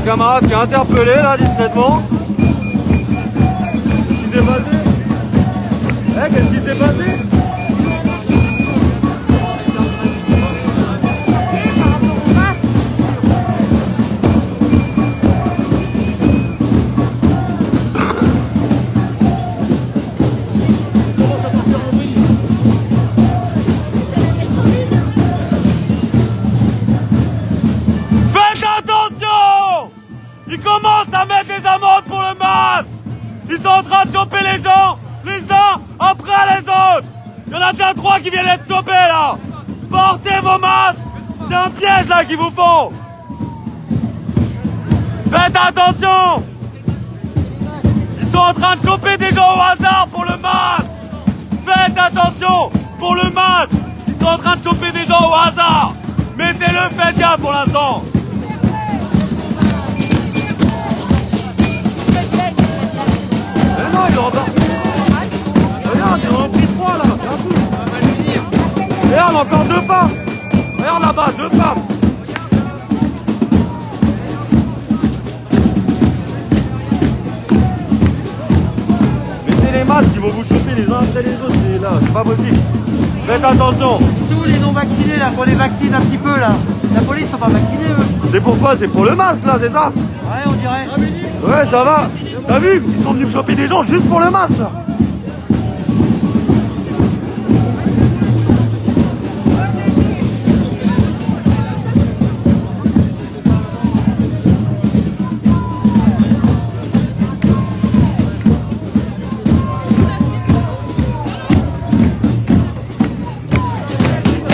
camarade qui est interpellé là discrètement. Qu'est-ce qui s'est passé? Qu'est-ce qui s'est passé? Ils commencent à mettre des amendes pour le masque. Ils sont en train de choper les gens, les uns après les autres. Il y en a déjà 3 qui viennent d'être chopés là. Portez vos masques. C'est un piège là qu'ils vous font. Faites attention. Ils sont en train de choper des gens au hasard pour le masque. Faites attention pour le masque. Ils sont en train de choper des gens au hasard. Mettez-le, faites gaffe pour l'instant. Non, il est embarqué. Regarde, il en a pris 3 là. Regarde, encore 2 femmes. Regarde là-bas, 2 femmes. Mettez les masques, ils vont vous choper les uns après les autres. C'est là, c'est pas possible. Faites attention. Tous les non vaccinés là, qu'on les vaccine un petit peu là. La police sont pas vaccinés eux. C'est pourquoi? C'est pour le masque là, c'est ça? Ouais, on dirait. Ouais, ça va. T'as vu? Ils sont venus me choper des gens juste pour le masque là.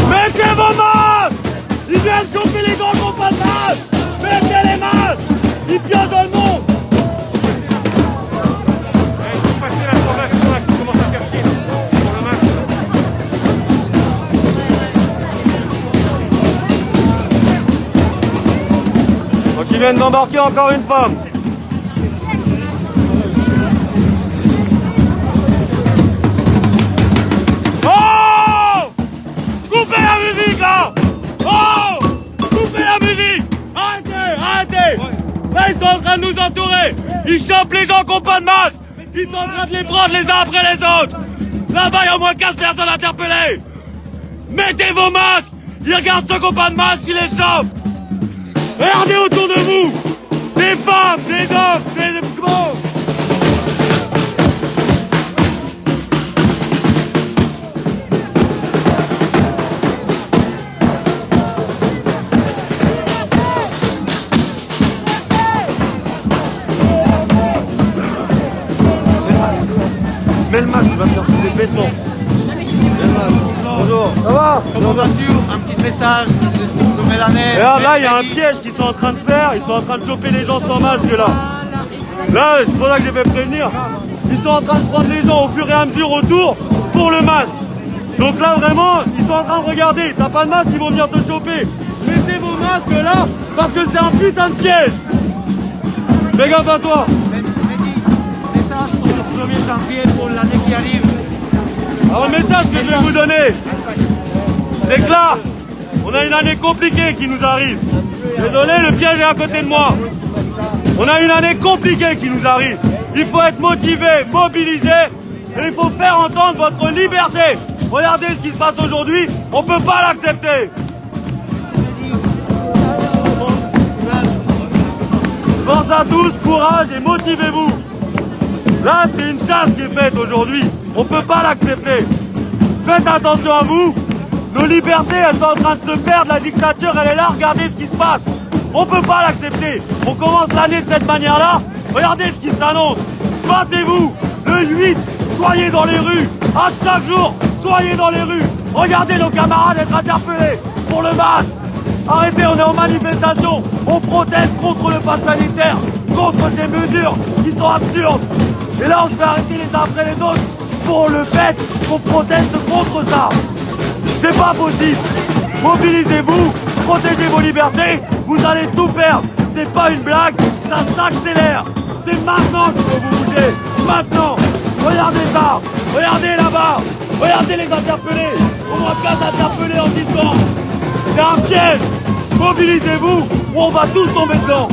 Mettez vos masques. Ils viennent choper les gens qui n'ont pas de masque. Mettez les masques. Ils piochent dans le monde. Donc ils viennent d'embarquer encore une femme. Oh! Coupez la musique là! Oh! Coupez la musique! Arrêtez! Arrêtez! Là ils sont en train de nous entourer! Ils chopent les gens qui n'ont pas de masque! Ils sont en train de les prendre les uns après les autres! Là-bas il y a au moins 15 personnes interpellées! Mettez vos masques! Ils regardent ceux qui n'ont pas de masque, ils les chopent! Regardez autour de vous! Des femmes, des hommes, des gros! Mets le masque, tu vas me chercher des bétons. Mets le masque. Bonjour, ça va? Comment vas-tu? Un petit message de nouvelle année. Regarde là, il y a un piège qu'ils sont en train de faire. Ils sont en train de choper les gens sans masque là. Là, c'est pour ça que j'ai fait prévenir. Ils sont en train de prendre les gens au fur et à mesure autour pour le masque. Donc là, vraiment, ils sont en train de regarder. T'as pas de masque, ils vont venir te choper. Mettez vos masques là, parce que c'est un putain de piège. Fais gaffe à toi. Message pour le 1er janvier pour l'année qui arrive. Alors le message que je vais vous donner, c'est que là, on a une année compliquée qui nous arrive. Désolé, le piège est à côté de moi. On a une année compliquée qui nous arrive. Il faut être motivé, mobilisé, et il faut faire entendre votre liberté. Regardez ce qui se passe aujourd'hui, on ne peut pas l'accepter. Force à tous, courage et motivez-vous. Là, c'est une chasse qui est faite aujourd'hui. On ne peut pas l'accepter. Faites attention à vous. Nos libertés, elles sont en train de se perdre. La dictature, elle est là. Regardez ce qui se passe. On ne peut pas l'accepter. On commence l'année de cette manière-là. Regardez ce qui s'annonce. Battez-vous. Le 8, soyez dans les rues. À chaque jour, soyez dans les rues. Regardez nos camarades être interpellés pour le masque. Arrêtez, on est en manifestation. On proteste contre le pass sanitaire, contre ces mesures qui sont absurdes. Et là, on se fait arrêter les uns après les autres pour le fait qu'on proteste contre ça. C'est pas possible. Mobilisez-vous, protégez vos libertés, vous allez tout perdre. C'est pas une blague, ça s'accélère. C'est maintenant qu'il faut vous bouger. Maintenant. Regardez ça. Regardez là-bas. Regardez les interpellés. Au moins 15 interpellés en 10 secondes. C'est un piège. Mobilisez-vous ou on va tous tomber dedans.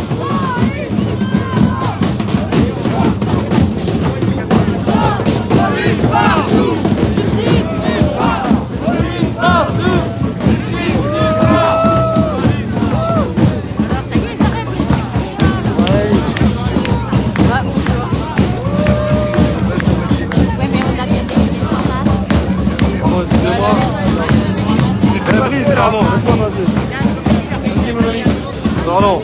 Fabrice, pardon, laisse-moi passer. Pardon.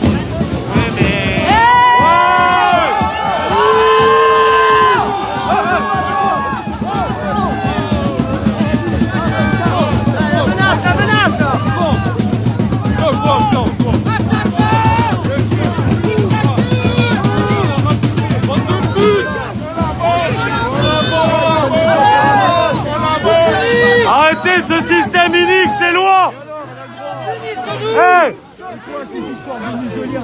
Arrêtez ce système inique, c'est loi. Hey,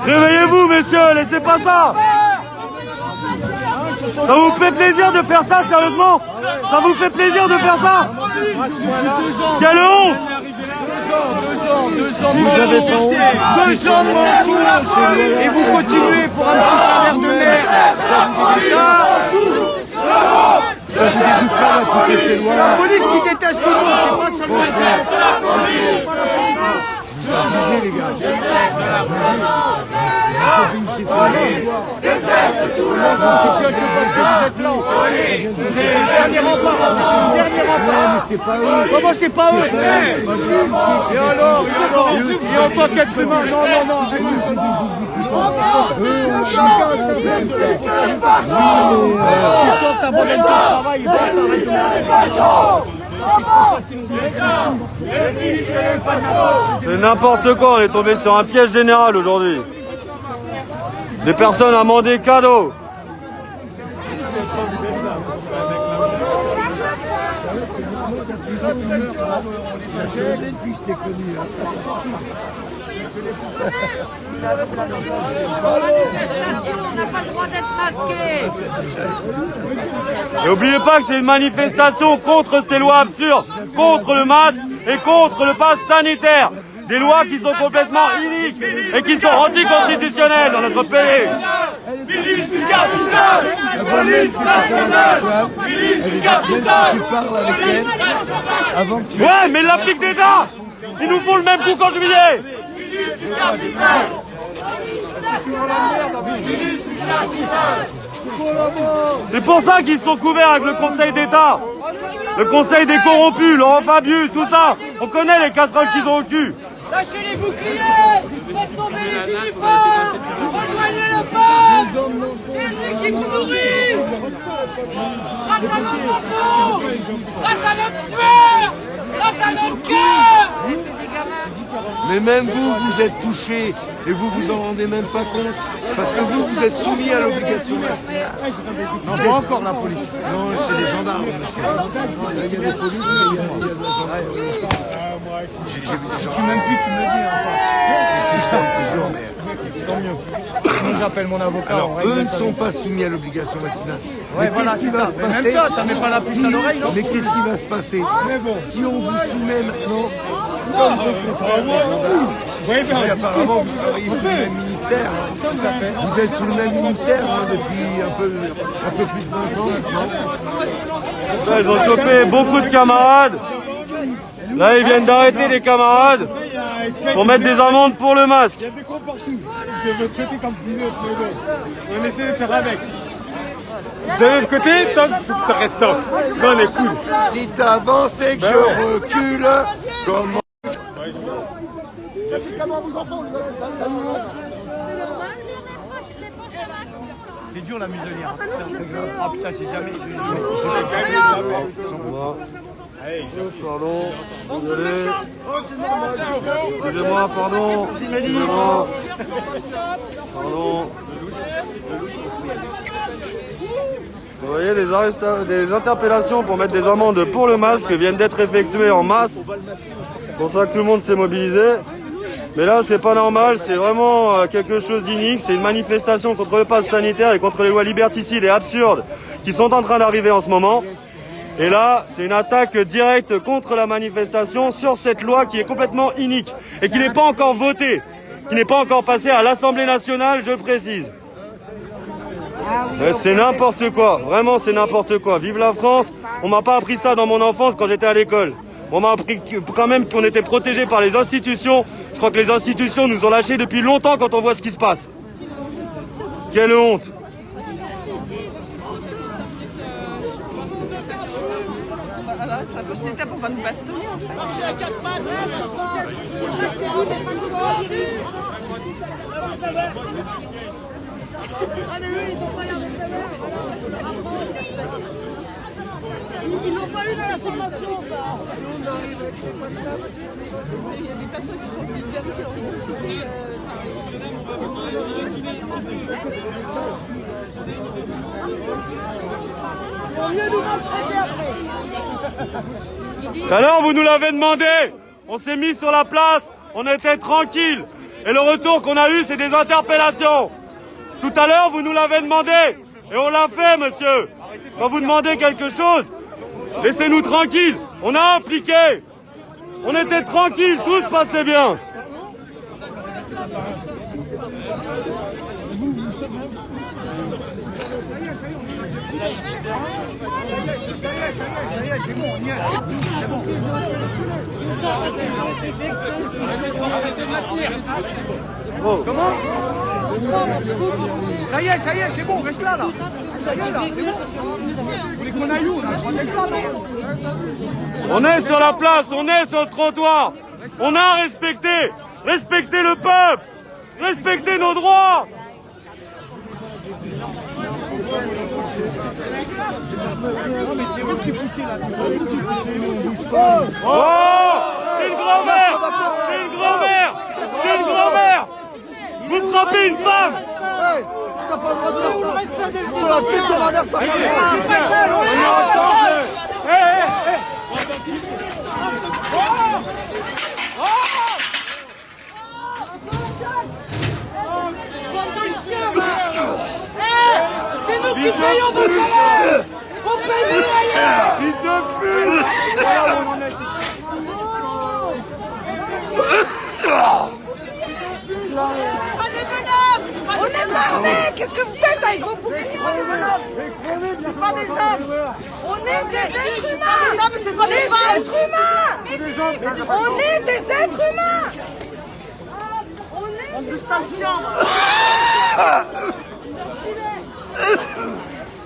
réveillez-vous, messieurs, laissez pas ça. Ça vous fait plaisir de faire ça, sérieusement? Ça vous fait plaisir de faire ça? Quelle honte! Vous avez pas honte? 2 ans de mensonges et vous continuez pour un petit salaire de merde. Ça vous dégoûte pas d'appliquer ces lois? La police qui déteste tout le monde, c'est pas seulement Vous abusez, les gars. Obéissez pas. Dernier rempart. C'est pas eux. Comment c'est pas eux? Et alors? Et en tant qu'être humain? Non. Chacun se plaint de t'abandonnes pas au travail. C'est n'importe quoi, on est tombé sur un piège général aujourd'hui. Des personnes amendées cadeaux. On n'a pas le droit d'être masqué. Et n'oubliez pas que c'est une manifestation contre ces lois absurdes, contre le masque et contre le pass sanitaire. Des lois qui sont complètement iniques et qui sont anticonstitutionnelles dans notre pays. Ministre du capital! Ministre national! Ministre du capital! Tu parles avec elle avant que tu... Ouais, mais ils l'appliquent déjà. Ils nous font le même coup qu'en juillet. C'est pour ça qu'ils sont couverts avec le Conseil d'État. Le Conseil des corrompus, Laurent Fabius, tout ça. On connaît les casseroles qu'ils ont au cul. Lâchez les boucliers! Faites tomber les uniformes! Rejoignez le peuple! C'est lui qui vous nourrit! Grâce à nos enfants! Grâce à notre sueur! Grâce à notre cœur! Mais même vous, vous êtes touchés et vous vous en rendez même pas compte. Parce que vous êtes soumis à l'obligation vaccinale. Non, pas encore la police. Non, c'est des gendarmes, monsieur. Là, il y a des polices, mais il y a de la gendarmerie. J'ai vu des gens. Tu m'aimes plus, tu me le dis. Si, je t'aime toujours, mais... Tant mieux. Moi, j'appelle mon avocat. Alors, eux ne sont pas soumis à l'obligation vaccinale. Ouais, Mais voilà, qu'est-ce qui c'est va ça. se Mais passer même ça met pas la puce à l'oreille, non? Mais qu'est-ce qui va se passer si on vous soumet maintenant comme vos confrères les gendarmes? Parce qu'apparemment, vous travaillez sous le même ministère. Vous êtes sous le même ministère depuis un peu plus de 20 ans maintenant. Là, ils ont chopé beaucoup de camarades. Là, ils viennent d'arrêter des camarades pour mettre des amendes pour le masque. Il y a des comportements. De votre côté comme de l'autre. On essaie de faire avec. De l'autre côté, tant qu'il faut que ça reste soft. Là, on est cool. Si t'avances et que je recule, comment... C'est dur la muselière. Ah putain, c'est jamais. Pardon, désolé. Excusez-moi, pardon. Excusez-moi. Pardon. Vous voyez, des interpellations pour mettre des amendes pour le masque viennent d'être effectuées en masse. C'est pour ça que tout le monde s'est mobilisé. Mais là, c'est pas normal, c'est vraiment quelque chose d'inique. C'est une manifestation contre le pass sanitaire et contre les lois liberticides et absurdes qui sont en train d'arriver en ce moment. Et là, c'est une attaque directe contre la manifestation sur cette loi qui est complètement inique et qui n'est pas encore votée, qui n'est pas encore passée à l'Assemblée nationale, je le précise. C'est n'importe quoi, vraiment c'est n'importe quoi. Vive la France, on m'a pas appris ça dans mon enfance quand j'étais à l'école. On m'a appris quand même qu'on était protégé par les institutions. Je crois que les institutions nous ont lâchés depuis longtemps quand on voit ce qui se passe. Quelle honte! Ça peut se là pour pas nous bastonner en fait. Ils n'ont pas eu dans la formation, ça. Il y a des personnes qui font plus vérifier. Alors vous nous l'avez demandé, on s'est mis sur la place, on était tranquille. Et le retour qu'on a eu, c'est des interpellations. Tout à l'heure, vous nous l'avez demandé, et on l'a fait, monsieur. Quand vous demandez quelque chose, laissez-nous tranquilles. On a appliqué. On était tranquille, tout se passait bien. Comment? Ça y est, c'est bon, reste là. Ça y est, là, c'est bon. Vous voulez qu'on aille où, là? On est là, non? On est sur la place, on est sur le trottoir. On a respecté. Respectez le peuple. Respectez nos droits. Non, mais c'est vous qui poussez, là. Oh! C'est une grand-mère! C'est une grand-mère! C'est une grand-mère! Vous frappez une femme! Hey, t'as pas le droit de faire ça. Sur la tête de ma mère, ça C'est nous qui payons vos salaires. On paye les loyers. Fils de pute! Voilà où on en est. On est marmés. Qu'est-ce que vous faites avec vos poupées? C'est pas des bonhommes. C'est pas des hommes. On est des êtres humains. C'est pas des êtres humains. On est des êtres humains. On est des sales chiens.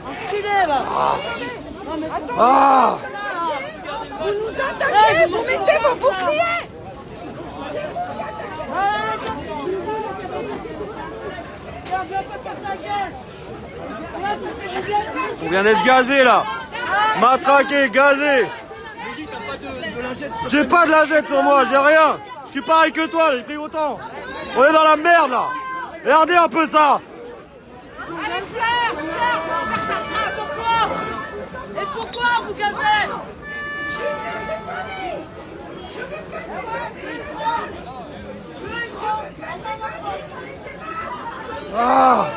Enculé là. Ah! Vous nous attaquez, vous mettez vos boucliers. On vient d'être gazé là. Matraqué, gazé. J'ai pas de lingette sur moi, j'ai rien. Je suis pareil que toi, j'ai pris autant. On est dans la merde là. Regardez un peu ça. Allez, Fleur, pourquoi? Et pourquoi vous gazez? Je suis une mère de famille. Je veux que vous Ah!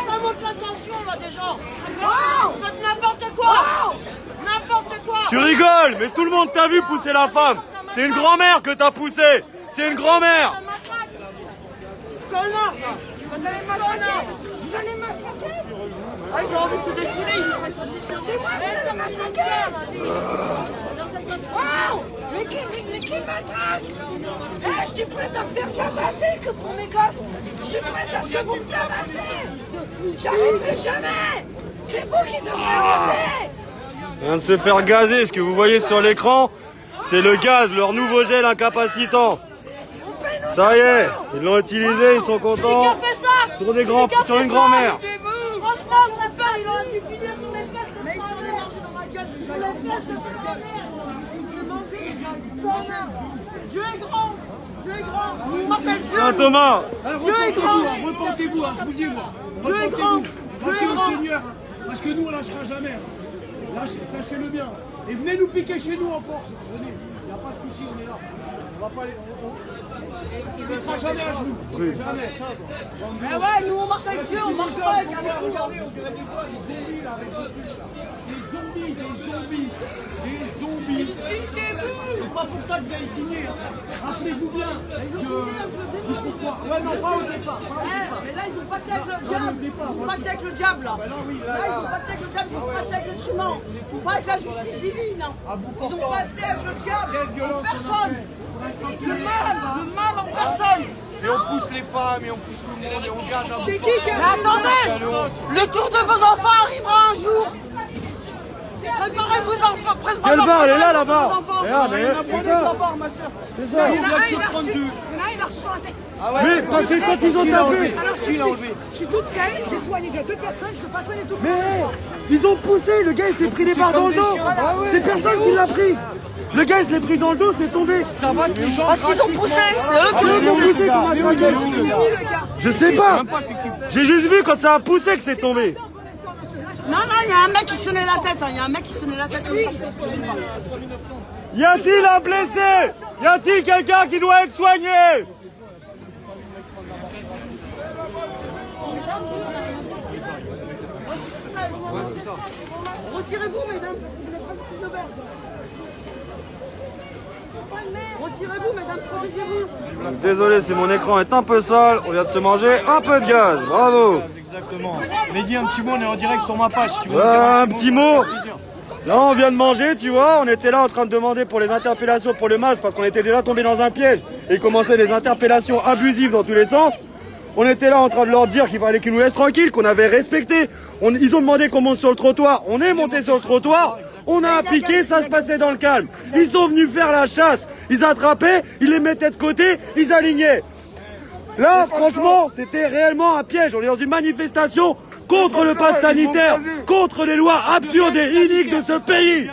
Ça monte la tension là des gens. Vous faites n'importe quoi. N'importe quoi. Tu rigoles, mais tout le monde t'a vu pousser la femme. C'est une grand-mère que t'as poussée. C'est une grand-mère. Connard. Vous allez m'attraquer. Vous allez m'attraquer. Ah, ils ont envie de se défouler. C'est moi qui les ai matraqués. Wow. Mais qui m'attraque? Je suis prête à me faire tabasser que pour mes gosses. Je suis prête à ce que vous me tabassez. J'arrêterai jamais. C'est vous qui devrez arrêter. On vient de se faire gazer. Ce que vous voyez sur l'écran, c'est le gaz, leur nouveau gel incapacitant. Ça y est, ils l'ont utilisé, ils sont contents. Sur une grand-mère. Franchement, on a peur, il aurait dû finir sur les fesses. Mais ils sont les manger dans ma gueule. Sur les fesses de ma gueule. Dieu est grand. Dieu est grand. Il m'appelle Dieu. Saint Thomas. Dieu est grand. Repentez-vous, je vous dis moi. Dieu est grand. Passez au Seigneur, parce que nous on lâchera jamais. Sachez-le bien. Et venez nous piquer chez nous en force. Venez, il n'y a pas de souci, on est là. On va pas les... On ne mettra jamais à genoux. Jamais. Mais ouais, nous on marche avec Dieu, on marche pas avec Regardez, on dirait des quoi, des zombies là, avec des zombies. zombies. Des zombies. Expliquez-vous. C'est pas pour ça que vous avez signé. Hein. Rappelez-vous bien. Pourquoi? Ouais, non, pas au départ. Mais là, ils ont pacté avec le diable. Ils ont pacté avec le diable, là. Là, ils ont pacté avec le diable, ils ont pacté avec l'être humain. Pas avec la justice divine. Ils ont pacté avec le diable. En personne. Le mal en personne. Et on pousse les femmes, et on pousse tout le monde, et on gage un C'est peu. qui Mais attendez, le tour de vos enfants arrivera un jour. Préparez vos enfants. Quelle barre, elle est là, là-bas. Enfants. Regarde, Il y en a pas de là-bas, ma soeur. c'est ça. Il y a que 32. il a reçu sur la tête. Ah ouais? Mais parce que quand ils ont Qui l'a enlevé? tapé, Alors, Qui l'a enlevé? je suis toute seule, j'ai soigné déjà 2 personnes, je ne peux pas soigner tout le monde. mais ils ont poussé, le gars il s'est pris des barres dans le dos. Ah ouais. C'est personne qui l'a pris. Le gars il se l'est pris dans le dos, c'est tombé. Ça va que les gens. Parce qu'ils ont poussé, c'est eux qui Ils ont ont poussé. poussé comme un Mais dragueur. où le gars? Je sais pas. Même pas ce qu'il fait. J'ai juste vu quand ça a poussé que c'est tombé. Non, il y a un mec qui sonnait la tête. Il y a un mec qui sonnait la tête. Je sais pas. Y a-t-il un blessé? Y a-t-il quelqu'un qui doit être soigné? Retirez-vous, mesdames, parce que vous n'êtes pas sortis de l'auberge. Retirez-vous, mesdames, protégez-vous. Désolé si mon écran est un peu sale, on vient de se manger un peu de gaz, bravo. Exactement. Mais dis un petit mot, on est en direct sur ma page. Si tu veux Ouais, nous dire un petit mot. Là on vient de manger, tu vois, on était là en train de demander pour les interpellations pour le masque parce qu'on était déjà tombé dans un piège et commençaient les interpellations abusives dans tous les sens. On était là en train de leur dire qu'il fallait qu'ils nous laissent tranquilles, qu'on avait respecté. Ils ont demandé qu'on monte sur le trottoir, on est monté sur le trottoir, on a appliqué, ça se passait dans le calme. Ils sont venus faire la chasse, ils attrapaient, ils les mettaient de côté, ils alignaient. Là, franchement, c'était réellement un piège. On est dans une manifestation contre le pass sanitaire, contre les lois absurdes et iniques de ce pays.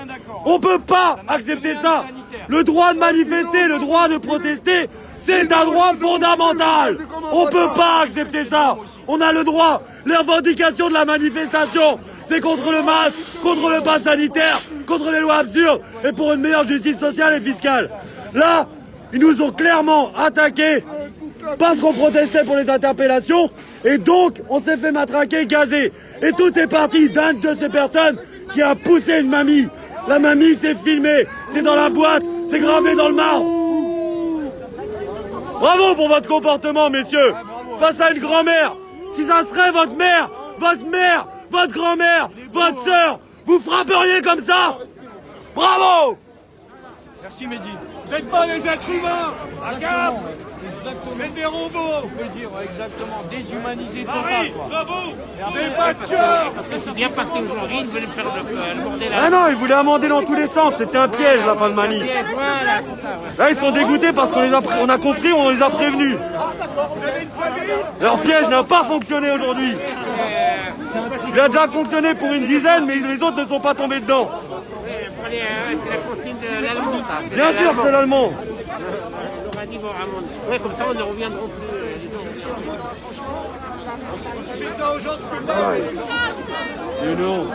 On peut pas accepter ça. Le droit de manifester, le droit de protester, c'est un droit fondamental. On peut pas accepter ça. On a le droit. Les revendications de la manifestation, c'est contre le masque, contre le pass sanitaire, contre les lois absurdes et pour une meilleure justice sociale et fiscale. Là, ils nous ont clairement attaqués parce qu'on protestait pour les interpellations et donc on s'est fait matraquer, gazer. Et tout est parti d'un de ces personnes qui a poussé une mamie. La mamie s'est filmée, c'est dans la boîte, c'est gravé dans le marbre. Bravo pour votre comportement, messieurs. Face à une grand-mère, si ça serait votre mère, votre grand-mère, votre sœur, vous frapperiez comme ça? Bravo! Merci Mehdi. Vous n'êtes pas des êtres humains. Exactement. Vous êtes des robots. On peut dire exactement déshumanisé total quoi. Vous n'avez pas de cœur. Parce que c'est bien passé aujourd'hui, ils veulent faire le bordel Ah non, ils voulaient amender dans tous les sens, c'était un piège la fin de manif. Voilà, c'est ça, ouais. Là ils sont dégoûtés parce qu'on on a compris, on les a prévenus. Leur piège n'a pas fonctionné aujourd'hui. Il a déjà fonctionné pour une dizaine, mais les autres ne sont pas tombés dedans. C'est la consigne de l'allemand, ça. C'est Bien sûr que c'est l'allemand. On leur a dit, bon, amende. Ouais, comme ça, on ne reviendront plus. Tu fais ça aux gens, tu peux pas. C'est une honte.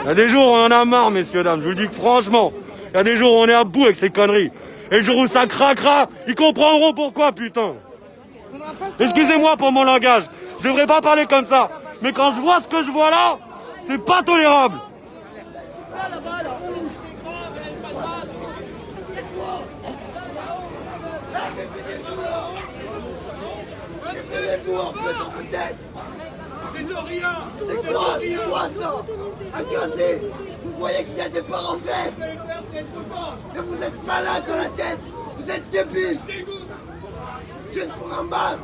Il y a des jours où on en a marre, messieurs, dames, je vous le dis que franchement. Il y a des jours où on est à bout avec ces conneries. Et le jour où ça craquera, ils comprendront pourquoi, putain. Excusez-moi pour mon langage, je devrais pas parler comme ça. Mais quand je vois ce que je vois là, c'est pas tolérable. C'est de rien. C'est quoi ça? À casser. Vous voyez qu'il y a des parents faibles. Mais vous êtes malade dans la tête. Vous êtes débile. Juste pour un masque.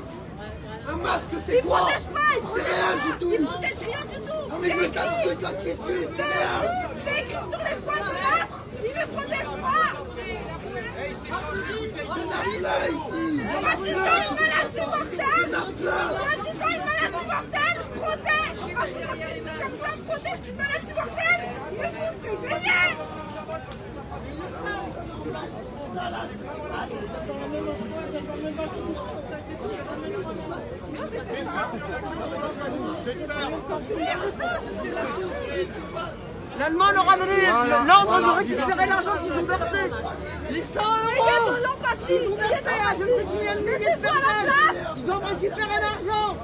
Un masque, c'est quoi? C'est rien du tout. Il protège rien du tout. Mais le casque de tissu, c'est rien. C'est écrit sur les fois de masque. Il ne protège pas. Il y en a plein ici. Soi-disant une maladie mortelle. Il y en a plein. Soi-disant une maladie mortelle. Protège. Parce que quand tu dis comme ça, protège d'une maladie mortelle. Il ne faut plus rien. L'Allemand leur a donné l'ordre de récupérer l'argent qu'ils ont versé. Les 100 euros qu'ils ont versé à je ne sais combien de milliers de personnes. Ils doivent récupérer l'argent.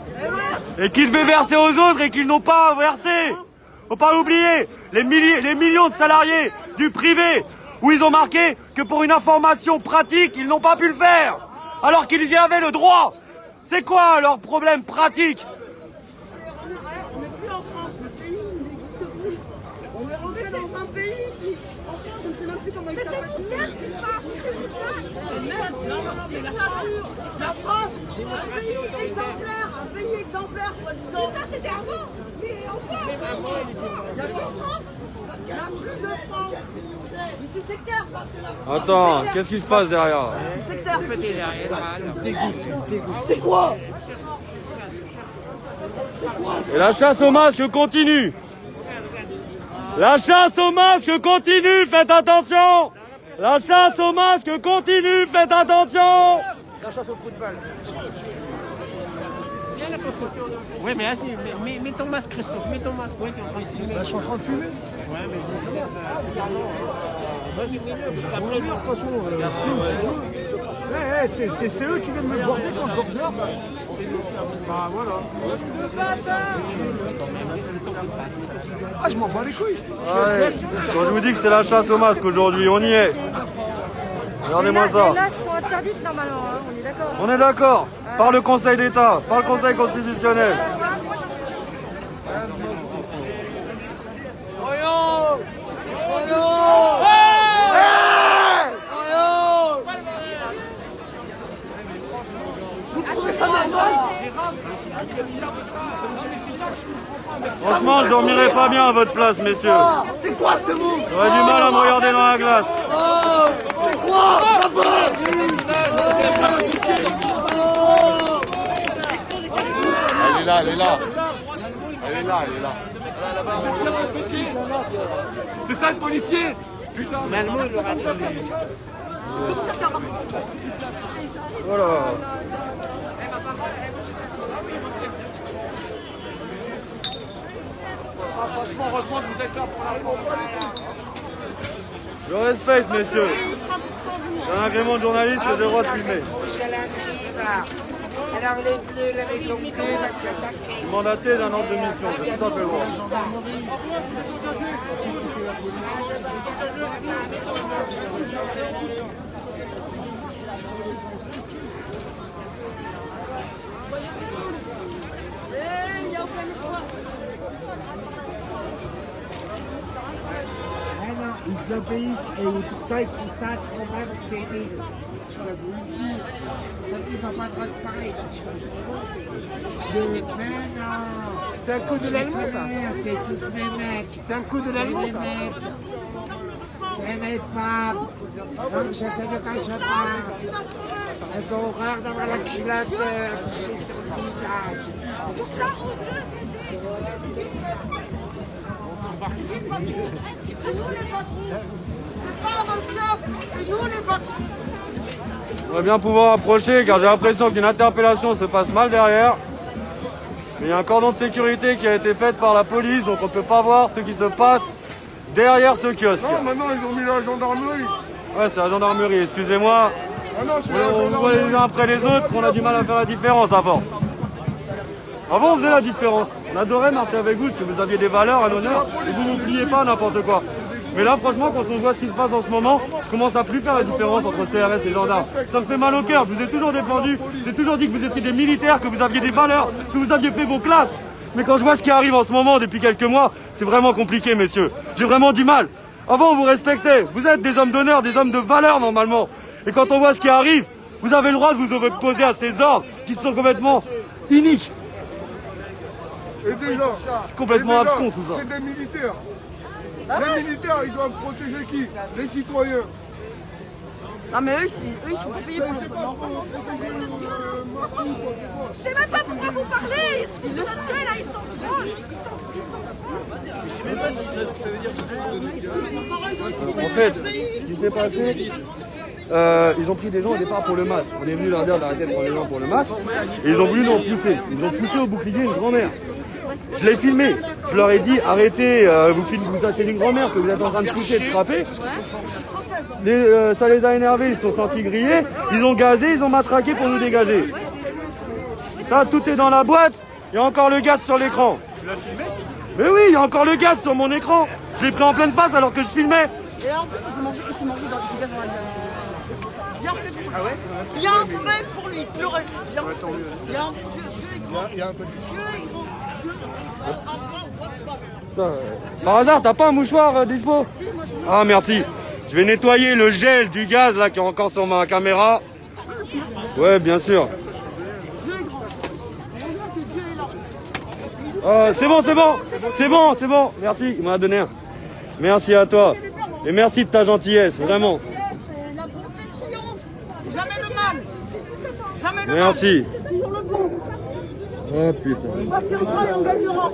Et qu'ils devaient verser aux autres et qu'ils n'ont pas versé. Faut pas l'oublier, les millions de salariés du privé, où ils ont marqué que pour une information pratique, ils n'ont pas pu le faire, alors qu'ils y avaient le droit. C'est quoi leur problème pratique? On n'est plus en France, le pays n'existe plus. On est rentré dans un pays qui, franchement, je ne sais même plus comment il s'appelle. Mais la France, un pays exemplaire, soi-disant. Ça, c'était avant. Mais enfin, il n'y a plus de France. Il n'y a plus de France. Mais c'est sectaire. Attends, qu'est-ce qui se passe derrière? C'est sectaire. C'est quoi? Et la chasse aux masques continue. La chasse aux masques continue, faites attention. La chasse aux masques continue, faites attention. La chasse au coup de balle. Viens la poisson. Oui, mais vas-y, mets ton masque, Christophe, mets ton masque. Oui, tu es en train de filmer. Je suis en train de fumer. Ouais, mais je laisse. Vas-y, mets-le, parce Faut qu'après. de toute façon, c'est eux qui viennent me border quand je dors dehors. Bah voilà. Ah, je m'en bats les couilles. Ouais, quand je vous dis que c'est la chasse aux masques aujourd'hui, on y est. Regardez-moi ça. Les lasses sont interdites normalement, hein, on est d'accord. On est d'accord. Par le Conseil d'État, par le Conseil constitutionnel. Franchement, je dormirais pas bien à votre place, messieurs. C'est quoi ce mot? J'aurais du mal à me regarder dans la glace. C'est quoi? Elle est là, elle est là. Elle est là, elle est là. C'est ça le policier? Putain. Malmo, il aura attendu. Voilà. Ah, franchement, heureusement que vous êtes là pour la France. Je respecte, messieurs. J'ai un agrément de journaliste, j'ai le droit de filmer. Alors les bleus, la maison bleue, Je suis mandaté d'un ordre de mission, j'ai tout à fait le droit. Il n'y a aucune histoire. ils obéissent et pourtant ils trouvent ça complètement débile. Je peux vous le dire. Ils n'ont pas le droit de parler. Mais non. C'est un coup de l'allemand, ça. C'est tous mes mecs. C'est un coup de l'allemand, ça. C'est mes femmes. Donc j'essaie de pas je parle. Elles ont horreur d'avoir la culotte affichée sur le visage. C'est nous les patrons. C'est pas votre chef, c'est nous les patrons. On va bien pouvoir approcher car j'ai l'impression qu'une interpellation se passe mal derrière. Mais il y a un cordon de sécurité qui a été fait par la police, donc on ne peut pas voir ce qui se passe derrière ce kiosque. Non, maintenant ils ont mis la gendarmerie. Ouais, c'est la gendarmerie, excusez-moi. Ah non, c'est la On voit les uns après les autres, on a du mal à faire la différence à force. Avant on faisait la différence. On adorait marcher avec vous parce que vous aviez des valeurs, un honneur, et vous n'oubliez pas n'importe quoi. Mais là franchement quand on voit ce qui se passe en ce moment, je commence à plus faire la différence entre CRS et gendarmes. Ça me fait mal au cœur, je vous ai toujours défendu, j'ai toujours dit que vous étiez des militaires, que vous aviez des valeurs, que vous aviez fait vos classes. Mais quand je vois ce qui arrive en ce moment depuis quelques mois, c'est vraiment compliqué messieurs. J'ai vraiment du mal. Avant on vous respectait, vous êtes des hommes d'honneur, des hommes de valeur normalement. Et quand on voit ce qui arrive, vous avez le droit de vous opposer à ces ordres qui sont complètement iniques. Et déjà, C'est complètement abscon tout ça. C'est des militaires. Les militaires, ils doivent protéger qui? Les citoyens. Non mais eux, ils sont pas payés pour le C'est pas pour protéger Macron, quoi, c'est quoi? Je sais même pas pourquoi vous parlez. Ils se foutent de notre gueule, là. Ils sont drôles. Je sais même pas si c'est ce que ça veut dire. En fait, ce qui s'est passé, ils ont pris des gens au départ pour le masque. On est venu leur dire d'arrêter de prendre les gens pour le masque. Et ils ont voulu nous repousser. Ils ont poussé au bouclier une grand-mère. Je l'ai filmé. Je leur ai dit, arrêtez, c'est une grand-mère que vous êtes en train de pousser, de frapper. Ça les a énervés, ils se sont sentis grillés. Ils ont gazé, ils ont matraqué pour nous dégager. Ça, tout est dans la boîte. Il y a encore le gaz sur l'écran. Tu l'as filmé? Mais oui, il y a encore le gaz sur mon écran. Je l'ai pris en pleine face alors que je filmais. Et en plus, il s'est mangé dans du gaz dans la gueule. Bien fait pour lui. Ah ouais? Bien fait pour lui. Pleurer. Bien. Bien. Il y a un peu de Dieu est grand. Par hasard, t'as pas un mouchoir dispo? Si, moi je Ah, merci. Je vais nettoyer le gel du gaz là qui est encore sur ma caméra. Ouais, bien sûr. Dieu est grand. Heureusement que Dieu est là. C'est bon, c'est bon. C'est bon, c'est bon. Merci, il m'a donné un. Merci à toi. Et merci de ta gentillesse, vraiment. La bonté triomphe. C'est jamais le mal. Jamais le mal. Merci. C'est toujours le bon. Oh putain. On patientera et on gagnera.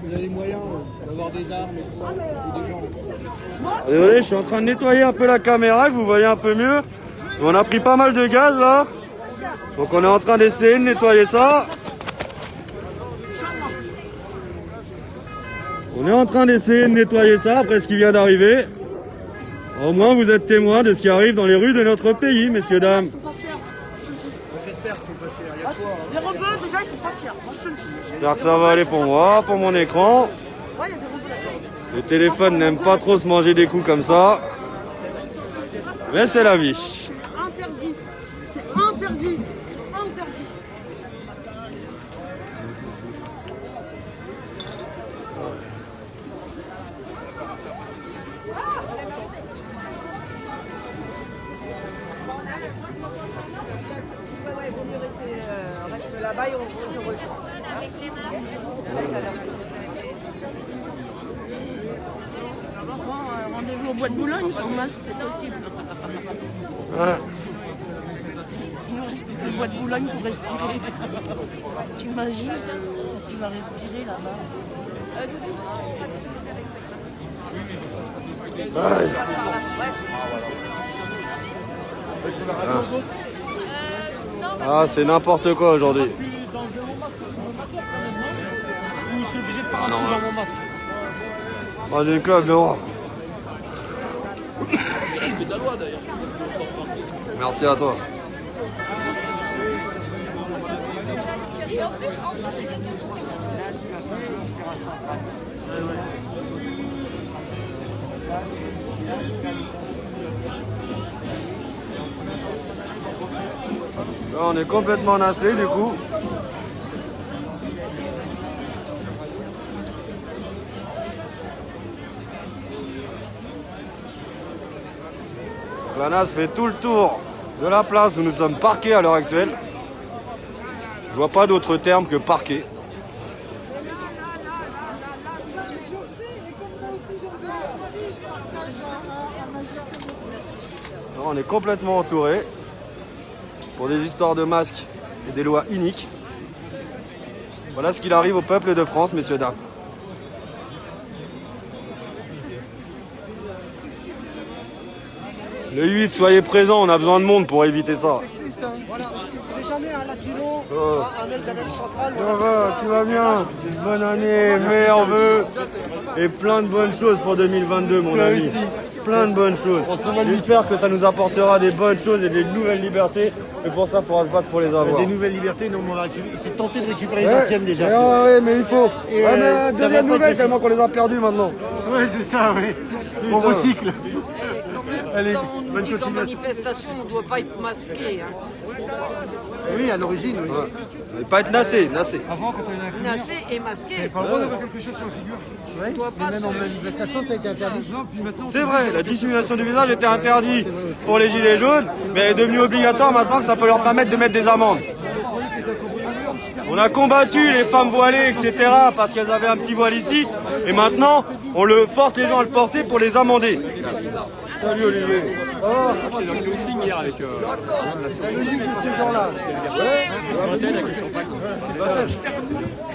Vous avez les moyens d'avoir des armes et tout ça, et des gens. Désolé, je suis en train de nettoyer un peu la caméra, que vous voyez un peu mieux. On a pris pas mal de gaz là. Donc on est en train d'essayer de nettoyer ça. On est en train d'essayer de nettoyer ça après ce qui vient d'arriver. Au moins vous êtes témoins de ce qui arrive dans les rues de notre pays, messieurs, dames. J'espère qu'ils sont pas fiers. Il y a quoi, Les rebeux, déjà, ils sont pas fiers. Moi, je te le dis. J'espère que ça va aller pour moi, pour mon écran. Ouais, il y a des rebeux là-dedans. Le téléphone n'aime pas trop se manger des coups comme ça. Mais c'est la vie. Interdit. C'est interdit. C'est interdit. Reste là-bas et on rejoint. Rendez-vous au bois de Boulogne sans masque, c'est possible. Ouais. Il nous reste plus que le bois de Boulogne pour respirer. Tu imagines si tu vas respirer là-bas. Ah, c'est n'importe quoi aujourd'hui. Je suis obligé de faire un trou dans mon masque. Ah, j'ai une claque dehors. Merci à toi. Là, on est complètement nassé du coup. La NAS fait tout le tour de la place où nous sommes parqués à l'heure actuelle. Je vois pas d'autre terme que parqué. On est complètement entouré pour des histoires de masques et des lois iniques. Voilà ce qu'il arrive au peuple de France, messieurs, dames. Le 8, soyez présents, on a besoin de monde pour éviter ça. C'est jamais un latino, Oh. un mec d'Amérique centrale. Ça va, tu vas bien? Une bonne année, meilleurs vœux et plein de bonnes choses pour 2022, mon ami. Plein de bonnes choses. J'espère que ça nous apportera des bonnes choses et des nouvelles libertés. Et pour ça, il faudra se battre pour les avoir. Des nouvelles libertés, non, mais on va essayer de tenter de récupérer les Ouais. anciennes déjà. Ouais, mais il faut. Et, Ouais, mais ça va devienne pas nouvelle être tellement qu'on les a perdues maintenant. Ouais, c'est ça, oui. On recycle. Quand même, Allez, quand on nous bonne dit qu'en continuation. manifestation, on ne doit pas être masqué. Hein. Oui, à l'origine, oui. Et pas être nassé, nassé. Avant, quand on était Nassé et masqué. pas le droit d'avoir quelque chose sur la figure. On ne doit pas Même en manifestation, ça a été interdit. Non, puis maintenant, C'est vrai, la dissimulation du visage était interdite pour les gilets jaunes, mais elle est devenue obligatoire maintenant que ça peut leur permettre de mettre des amendes. On a combattu les femmes voilées, etc. parce qu'elles avaient un petit voile ici, et maintenant on force les gens à le porter pour les amender. Salut Olivier. Il a mis le signe hier avec. C'est la logique de ces gens-là.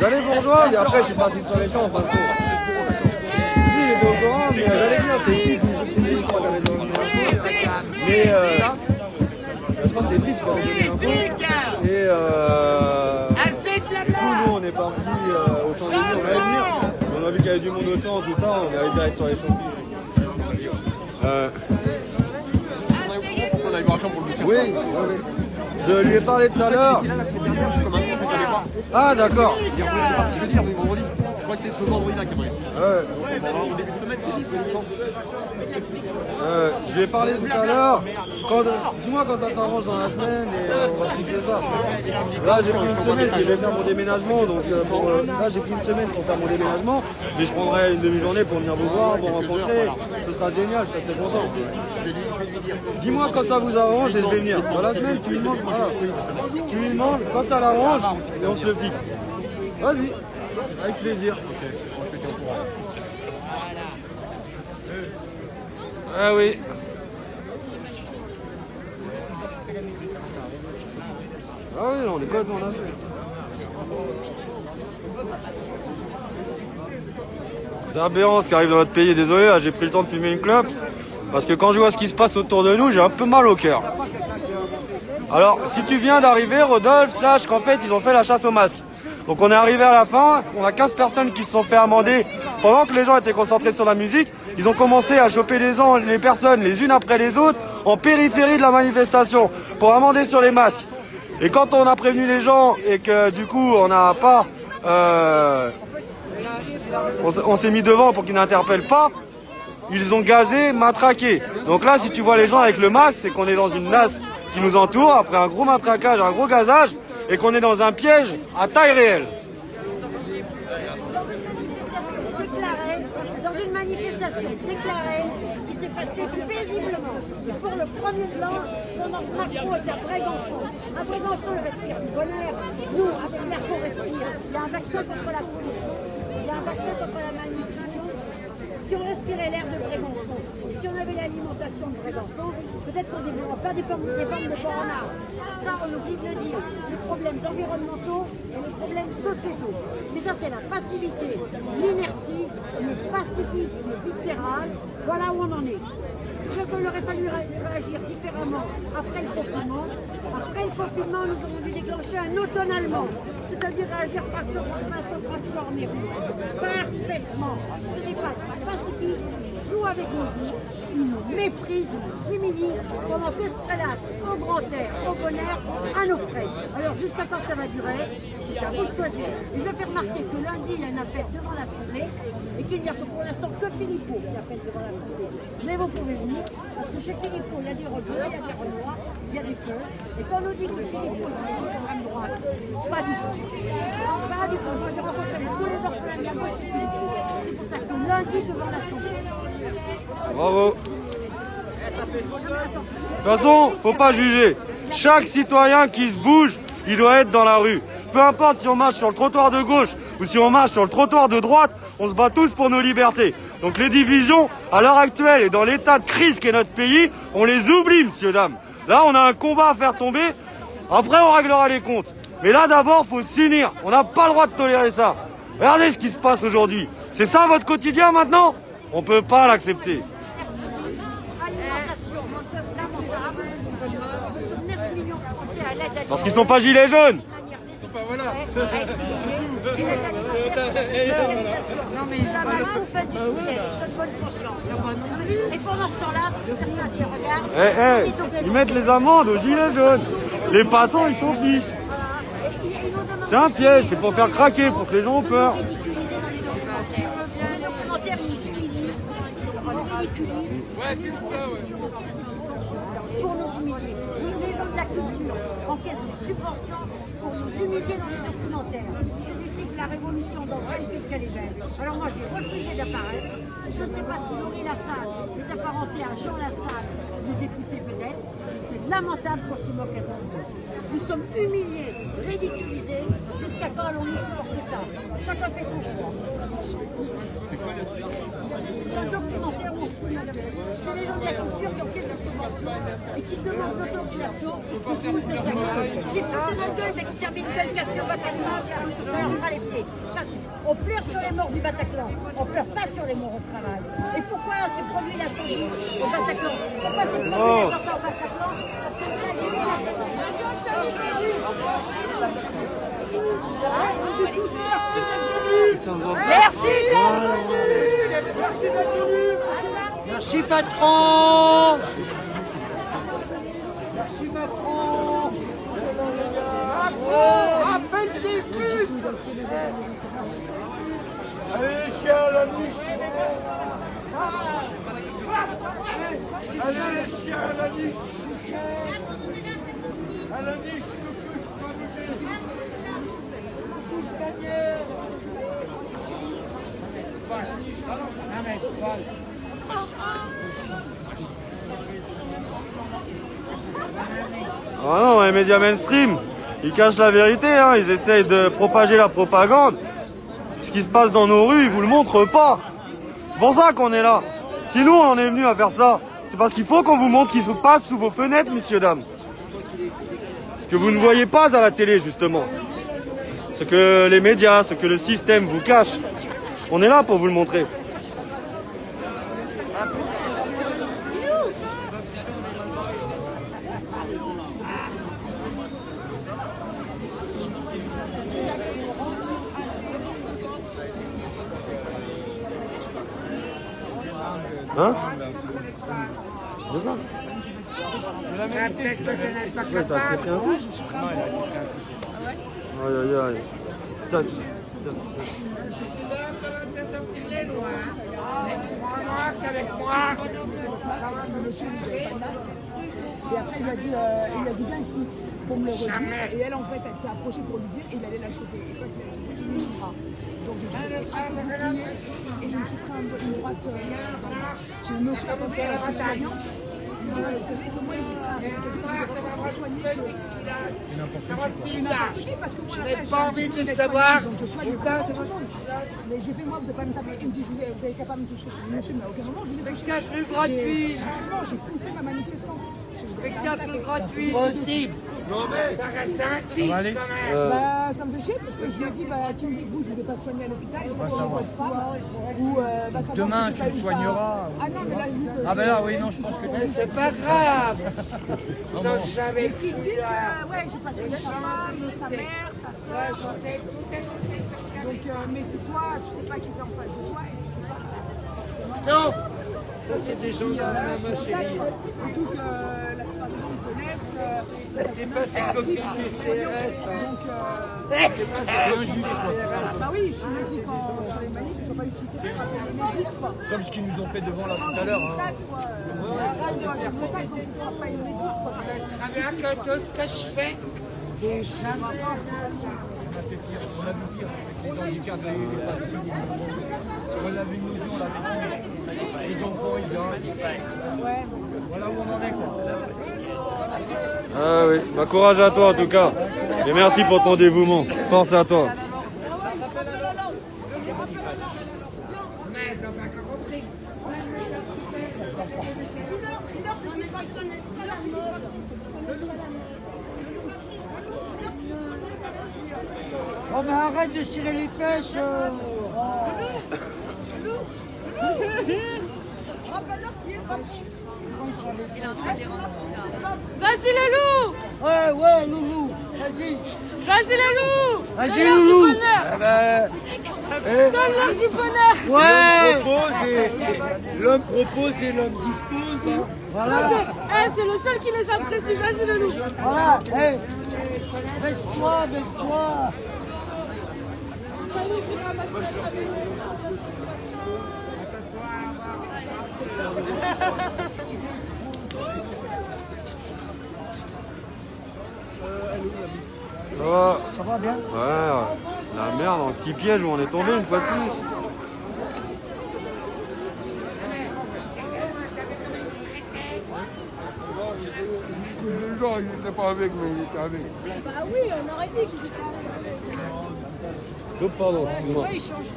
J'allais vous rejoindre et après je suis parti sur les champs en fin de compte. Si, il est au courant, mais j'allais bien, c'est Yves, je crois, j'avais donné l'info. Mais je crois que c'est Yves qui avait donné l'info. Et du coup, nous on est parti qu'il y avait du monde au champ, tout ça, on est allé direct sur les champs. On a eu un champ pour le week-end. Oui, je lui ai parlé tout à l'heure. La semaine dernière, je commence, vous savez pas. Ah d'accord. Il est revenu jeudi, il est revenu vendredi. Je crois que c'était ce vendredi là qui apparaît. Au début de semaine, il est disponible quand je lui ai parlé tout à l'heure. Dis-moi quand ça t'arrange dans la semaine et on va fixer ça. Là j'ai pris une semaine parce que je vais faire mon déménagement. Donc là j'ai pris une semaine pour faire mon déménagement. Mais je prendrai une demi-journée pour venir vous voir, vous rencontrer. Ce sera génial, je serai très content. Dis-moi quand ça vous arrange et je vais venir. Dans la semaine tu lui demandes, voilà. Tu lui demandes quand ça l'arrange et on se le fixe. Vas-y, avec plaisir. Ah oui. Ah oui, on est complètement lancé. C'est aberrant ce qui arrive dans notre pays. Désolé, j'ai pris le temps de filmer une clope. Parce que quand je vois ce qui se passe autour de nous, j'ai un peu mal au cœur. Alors, si tu viens d'arriver, Rodolphe, sache qu'en fait, ils ont fait la chasse aux masques. Donc on est arrivé à la fin, on a 15 personnes qui se sont fait amender. Pendant que les gens étaient concentrés sur la musique, ils ont commencé à choper les personnes les unes après les autres en périphérie de la manifestation pour amender sur les masques. Et quand on a prévenu les gens et que du coup on n'a pas... on s'est mis devant pour qu'ils n'interpellent pas, ils ont gazé, matraqué. Donc là si tu vois les gens avec le masque, c'est qu'on est dans une nasse qui nous entoure après un gros matraquage, un gros gazage et qu'on est dans un piège à taille réelle. Dans une manifestation déclarée qui s'est passée paisiblement. Et pour le premier de l'an, pendant que Macron est à Brégançon. À Brégançon, il respire du bonheur. Nous, avec l'air qu'on respire, il y a un vaccin contre la pollution, il y a un vaccin contre la malnutrition. Si on respirait l'air de Brégançon, si on avait l'alimentation de Brégançon, peut-être qu'on ne développerait pas des formes de corona. Ça, on oublie de le dire. Les problèmes environnementaux et les problèmes sociétaux. Mais ça, c'est la passivité, l'inertie, le pacifisme viscéral. Voilà où on en est. Il aurait fallu réagir différemment après le confinement. Après le confinement, nous aurions dû déclencher un automne allemand, c'est-à-dire réagir face au François Mitterrand. Parfaitement. Ce n'est pas pacifiste, joue avec nos vies, il nous méprise, il nous humilie, pendant que se prélasse au grand air, au bonheur, à nos frais. Alors jusqu'à quand ça va durer, c'est à vous de choisir. Et je vais faire remarquer que lundi, il y a un appel devant l'Assemblée, et qu'il n'y a pour l'instant que Philippot qui appelle devant l'Assemblée. Mais vous pouvez venir, parce que chez Philippot, il y a des rebeux, il y a des renois, il y a des feux. Et quand on nous dit que Philippot est l'extrême droite, pas du tout. Pas du tout. Moi, j'ai rencontré tous les orphelins de la gauche chez Philippot. C'est pour ça que lundi, devant l'Assemblée. Bravo. De toute façon, faut pas juger. Chaque citoyen qui se bouge, il doit être dans la rue. Peu importe si on marche sur le trottoir de gauche ou si on marche sur le trottoir de droite, on se bat tous pour nos libertés. Donc les divisions, à l'heure actuelle et dans l'état de crise qu'est notre pays, on les oublie, messieurs, dames. Là, on a un combat à faire tomber. Après, on réglera les comptes. Mais là, d'abord, faut s'unir. On n'a pas le droit de tolérer ça. Regardez ce qui se passe aujourd'hui. C'est ça votre quotidien maintenant? On peut pas l'accepter. Parce qu'ils sont pas gilets jaunes. Non mais vous faites du souhait, de bonne conscience. Et pendant ce temps-là, certains disent, regarde, ils mettent les amendes aux gilets jaunes. Les passants, ils s'en fichent. C'est un piège, c'est pour faire craquer, pour que les gens ont peur. Les documentaires, ils s'humilisent, on ridiculise. Pour nous humilier. Les gens de la culture encaissent des subventions pour nous humilier dans les documentaires. C'est du type la révolution dans Calibert. Alors moi j'ai refusé d'apparaître. Je ne sais pas si Laurie Lassalle est apparentée à Jean Lassalle, le député peut-être. C'est lamentable qu'on s'y moque ainsi. Nous sommes humiliés, ridiculisés. Jusqu'à quand allons-nous supporter ça? Chacun fait son choix. C'est quoi le truc? C'est un documentaire où on se fout de la gueule. C'est les gens de la culture qui ont fait des subventions et qui demandent l'autorisation pour faire une tête à gueule. Si ça te donne gueule, mais qui termine une gueule cassée au Bataclan, on leur fera les pieds. Parce qu'on pleure sur les morts du Bataclan, on pleure pas sur les morts au travail. Et pourquoi ces produits-là sont au Bataclan? Pourquoi ces produits-là sont au Bataclan? Merci. Merci patron. Merci patron. Appelle tes fils. Allez les chiens à la niche. Allez les chiens à la niche. À la niche, le couche pas bouger. Ah non, les médias mainstream, ils cachent la vérité, hein. Ils essayent de propager la propagande. Ce qui se passe dans nos rues, ils vous le montrent pas. C'est pour ça qu'on est là. Si nous, on en est venus à faire ça, c'est parce qu'il faut qu'on vous montre ce qui se passe sous vos fenêtres, messieurs, dames. Ce que vous ne voyez pas à la télé, justement. Ce que les médias, ce que le système vous cache. On est là pour vous le montrer. Hein? Peut-être que tu n'es pas Ouais, t'as accepté un coup? Aïe aïe aïe. Tac. les lois. Mais crois-moi qu'avec moi, le monsieur n'avait pas de masque. Et après, il a dit viens ici pour me le redire. Et elle, en fait, elle s'est approchée pour lui dire et il allait la choper. Et quand il a chopé, j'ai mis mon bras. Donc je me suis plié et je me suis pris une droite dans le bras. Je me suis attendue à la soignante. Vous savez que moi, il me semble quelque chose que je devrais soigner n'importe qui. Parce que moi, je n'ai pas envie de savoir. Donc je soigne vraiment tout le monde. Mais j'ai fait, moi, vous n'avez pas me taper. Il me dit, vous avez qu'à pas me toucher. Je dis, monsieur, mais à aucun moment, je vous ai touché. Spectacle gratuit. Justement, j'ai poussé ma manifestante. Spectacle gratuit. Possible. Non mais ça reste un tic quand même. Bah, ça me fait chier parce que je lui ai dit, qui me dit que vous, je ne vous ai pas soigné à l'hôpital, je ne sais pas votre femme. Ou demain, tu le soigneras. Ah non, mais là, lui, ah ben là, oui, non, je pense que tu... C'est pas grave. Sans jamais. Et qui dit que, ouais, j'ai pas soigné sa femme, sa mère, sa soeur. Donc, mais toi, tu sais pas qui est en face de toi et tu sais pas. Non. Ça, c'est des gens dans ma chérie. Surtout que la plupart des gens me connaissent. C'est pas c'est comme les CRS. Donc, c'est injuste. Bah oui, je suis médic sur les manifs, ils n'ont pas utilisé les médics. Comme ce qu'ils nous ont fait devant là tout à l'heure. C'est pour ça qu'on ne fera pas une médic. Avec tout ce que je fais, déjà. On a vu pire. Les handicapés, les fatigués. On a vu une illusion là. Les enfants, ils viennent. Voilà où on en est quoi. Ah oui, bah, courage à toi en tout cas. Et merci pour ton dévouement. Force à toi. Mais on n'a pas compris. Oh mais arrête de tirer les fesses. Vas-y le loup. Ouais, loulou. Vas-y. Vas-y le loup. Vas-y loulou. Donne-leur du bonheur. Ouais. L'homme propose et l'homme dispose. Hein. Voilà. C'est le seul qui les apprécie. Vas-y le loup. Voilà. Hey. Baisse-toi. Ça va bien? Ouais, la merde, un petit piège où on est tombé une fois de plus. Le gens, ils n'étaient pas avec, mais ils étaient avec. Bah oui, on aurait dit qu'ils étaient avec. Oh, pardon, excuse-moi. Ouais, ils changent de...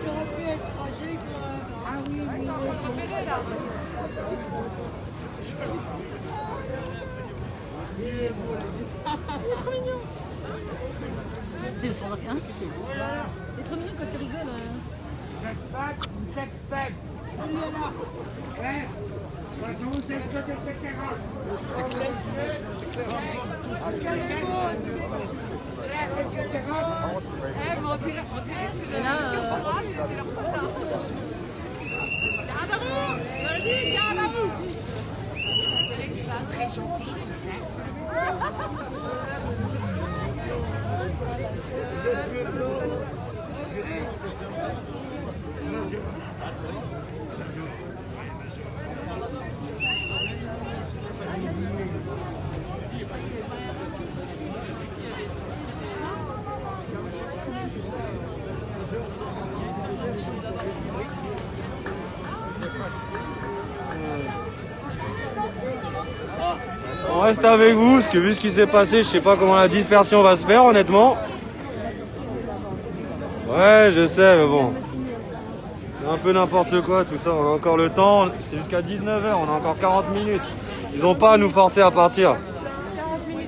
Tu aurais pu être tragique. Ah oui, là. Il est trop mignon. Il est sur le rien. Il est trop mignon quand il rigole. Vous êtes faible. Très gentil, On reste avec vous, parce que vu ce qui s'est passé, je sais pas comment la dispersion va se faire, honnêtement. Ouais, je sais, mais bon. C'est un peu n'importe quoi, tout ça. On a encore le temps. C'est jusqu'à 19h, on a encore 40 minutes. Ils ont pas à nous forcer à partir.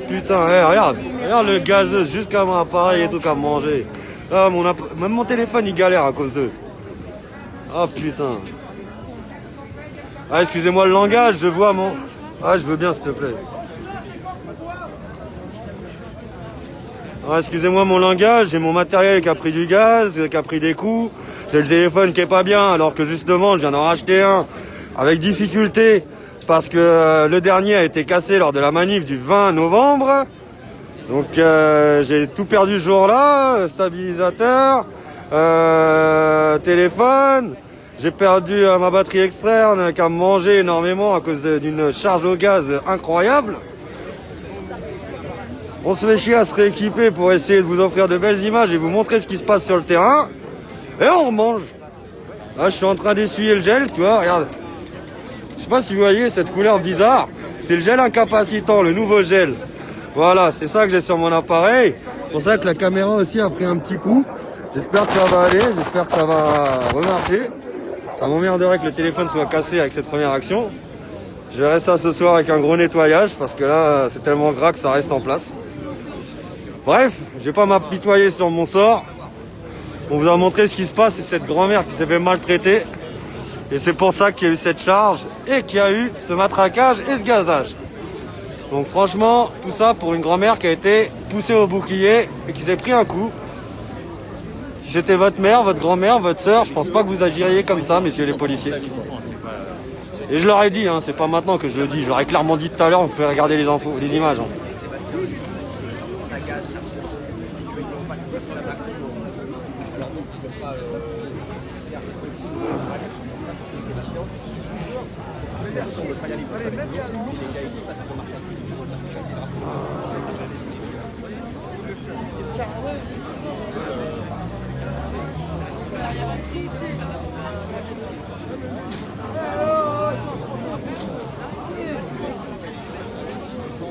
Putain, hey, regarde le gazeuse, jusqu'à mon appareil et tout qu'à manger. Ah, même mon téléphone, il galère à cause d'eux. Ah, putain. Ah, excusez-moi le langage, je vois mon... Ah, je veux bien, s'il te plaît. Ah, excusez-moi mon langage, j'ai mon matériel qui a pris du gaz, qui a pris des coups. J'ai le téléphone qui est pas bien, alors que justement, je viens d'en racheter un avec difficulté parce que le dernier a été cassé lors de la manif du 20 novembre. Donc j'ai tout perdu ce jour-là, stabilisateur, téléphone. J'ai perdu ma batterie externe qui a mangé énormément à cause d'une charge au gaz incroyable. On se fait chier à se rééquiper pour essayer de vous offrir de belles images et vous montrer ce qui se passe sur le terrain. Et on mange. Là, je suis en train d'essuyer le gel, tu vois, regarde. Je sais pas si vous voyez cette couleur bizarre. C'est le gel incapacitant, le nouveau gel. Voilà, c'est ça que j'ai sur mon appareil. C'est pour ça que la caméra aussi a pris un petit coup. J'espère que ça va aller, j'espère que ça va remarcher. Ça m'emmerderait que le téléphone soit cassé avec cette première action. Je verrai ça ce soir avec un gros nettoyage parce que là, c'est tellement gras que ça reste en place. Bref, je vais pas m'apitoyer sur mon sort. On vous a montré ce qui se passe, c'est cette grand-mère qui s'est fait maltraiter. Et c'est pour ça qu'il y a eu cette charge et qu'il y a eu ce matraquage et ce gazage. Donc franchement, tout ça pour une grand-mère qui a été poussée au bouclier et qui s'est pris un coup. Si c'était votre mère, votre grand-mère, votre sœur, je pense pas que vous agiriez comme ça, messieurs les policiers. Et je leur ai dit, hein, c'est pas maintenant que je le dis, je leur ai clairement dit tout à l'heure, vous pouvez regarder les infos, les images. Hein.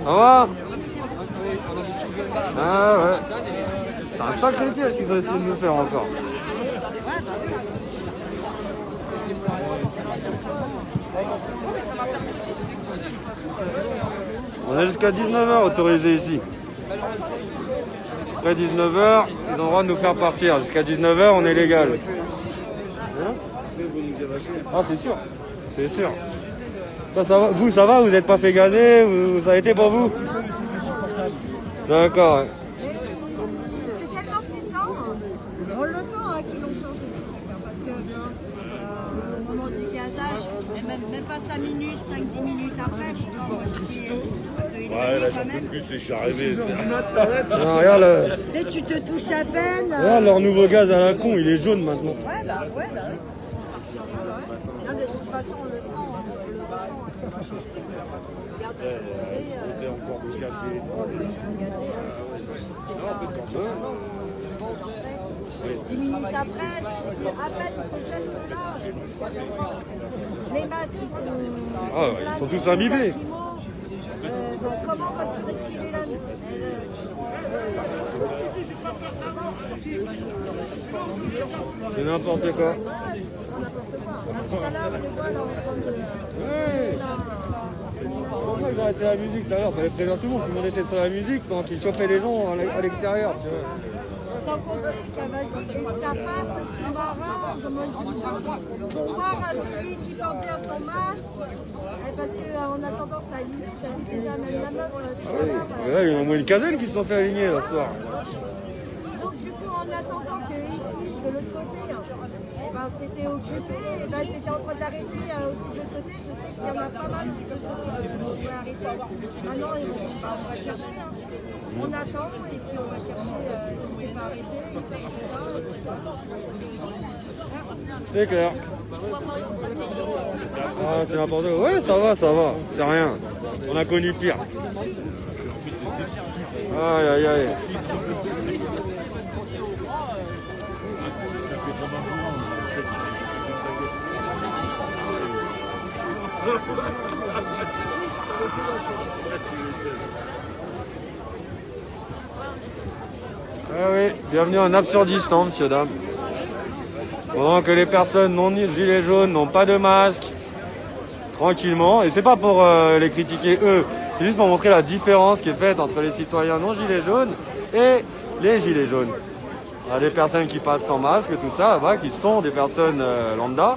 Ça va? Ah ouais. C'est un sacré piège qu'ils ont essayé de nous faire encore. On est jusqu'à 19h autorisé ici. Après 19h, ils ont le droit de nous faire partir. Jusqu'à 19h, on est légal. Hein? Ah, c'est sûr. C'est sûr. Ça va, vous, ça va? Vous n'êtes pas fait gazer? Ça a été pour vous? D'accord. Ouais. C'est tellement puissant, on le sent qu'ils l'ont changé. Parce que au moment du gazage, même pas 5 minutes, 5-10 minutes après, moi j'étais ouais, là, j'en peux plus, je suis arrivé. Non, regarde, tu sais, tu te touches à peine. Regarde leur nouveau gaz à la con, il est jaune maintenant. Ouais, bah ouais. Non, de toute façon, on le sent. C'était encore cassé. 10 minutes après, à peine ce geste-là, les masques qui sont... Ah, ils sont tous imbibés. Comment vas-tu respirer la nuit? C'est n'importe quoi. Ouais. Pourquoi j'ai arrêté la musique tout à l'heure? Fallait prévenir tout le monde était sur la musique, donc ils chopaient les gens à l'extérieur, tu vois. Sans compter qu'elle va dire que ça passe sous-marin de Montjuic pour voir celui qui portait son masque. Parce qu'on a tendance à lire, ça dit déjà même la meuf. Ouais, il y en a au moins une quinzaine qui se sont fait aligner là ce soir. Donc du coup, en attendant que ici, de l'autre côté, c'était occupé, c'était en train d'arrêter aussi de l'autre côté. Je sais qu'il y en a pas mal qui pouvaient arrêter. Maintenant, on va chercher. On attend et puis on va chercher si c'est pas arrêté. C'est clair. Ah, c'est n'importe quoi. Ouais, ça va, c'est rien. On a connu pire. Aïe, aïe, aïe. Ah oui, bienvenue en Absurdistan, monsieur, dame. Pendant que les personnes non gilets jaunes n'ont pas de masque, tranquillement, et c'est pas pour les critiquer eux, c'est juste pour montrer la différence qui est faite entre les citoyens non gilets jaunes et les gilets jaunes. Il y a des personnes qui passent sans masque, tout ça, bah, qui sont des personnes lambda,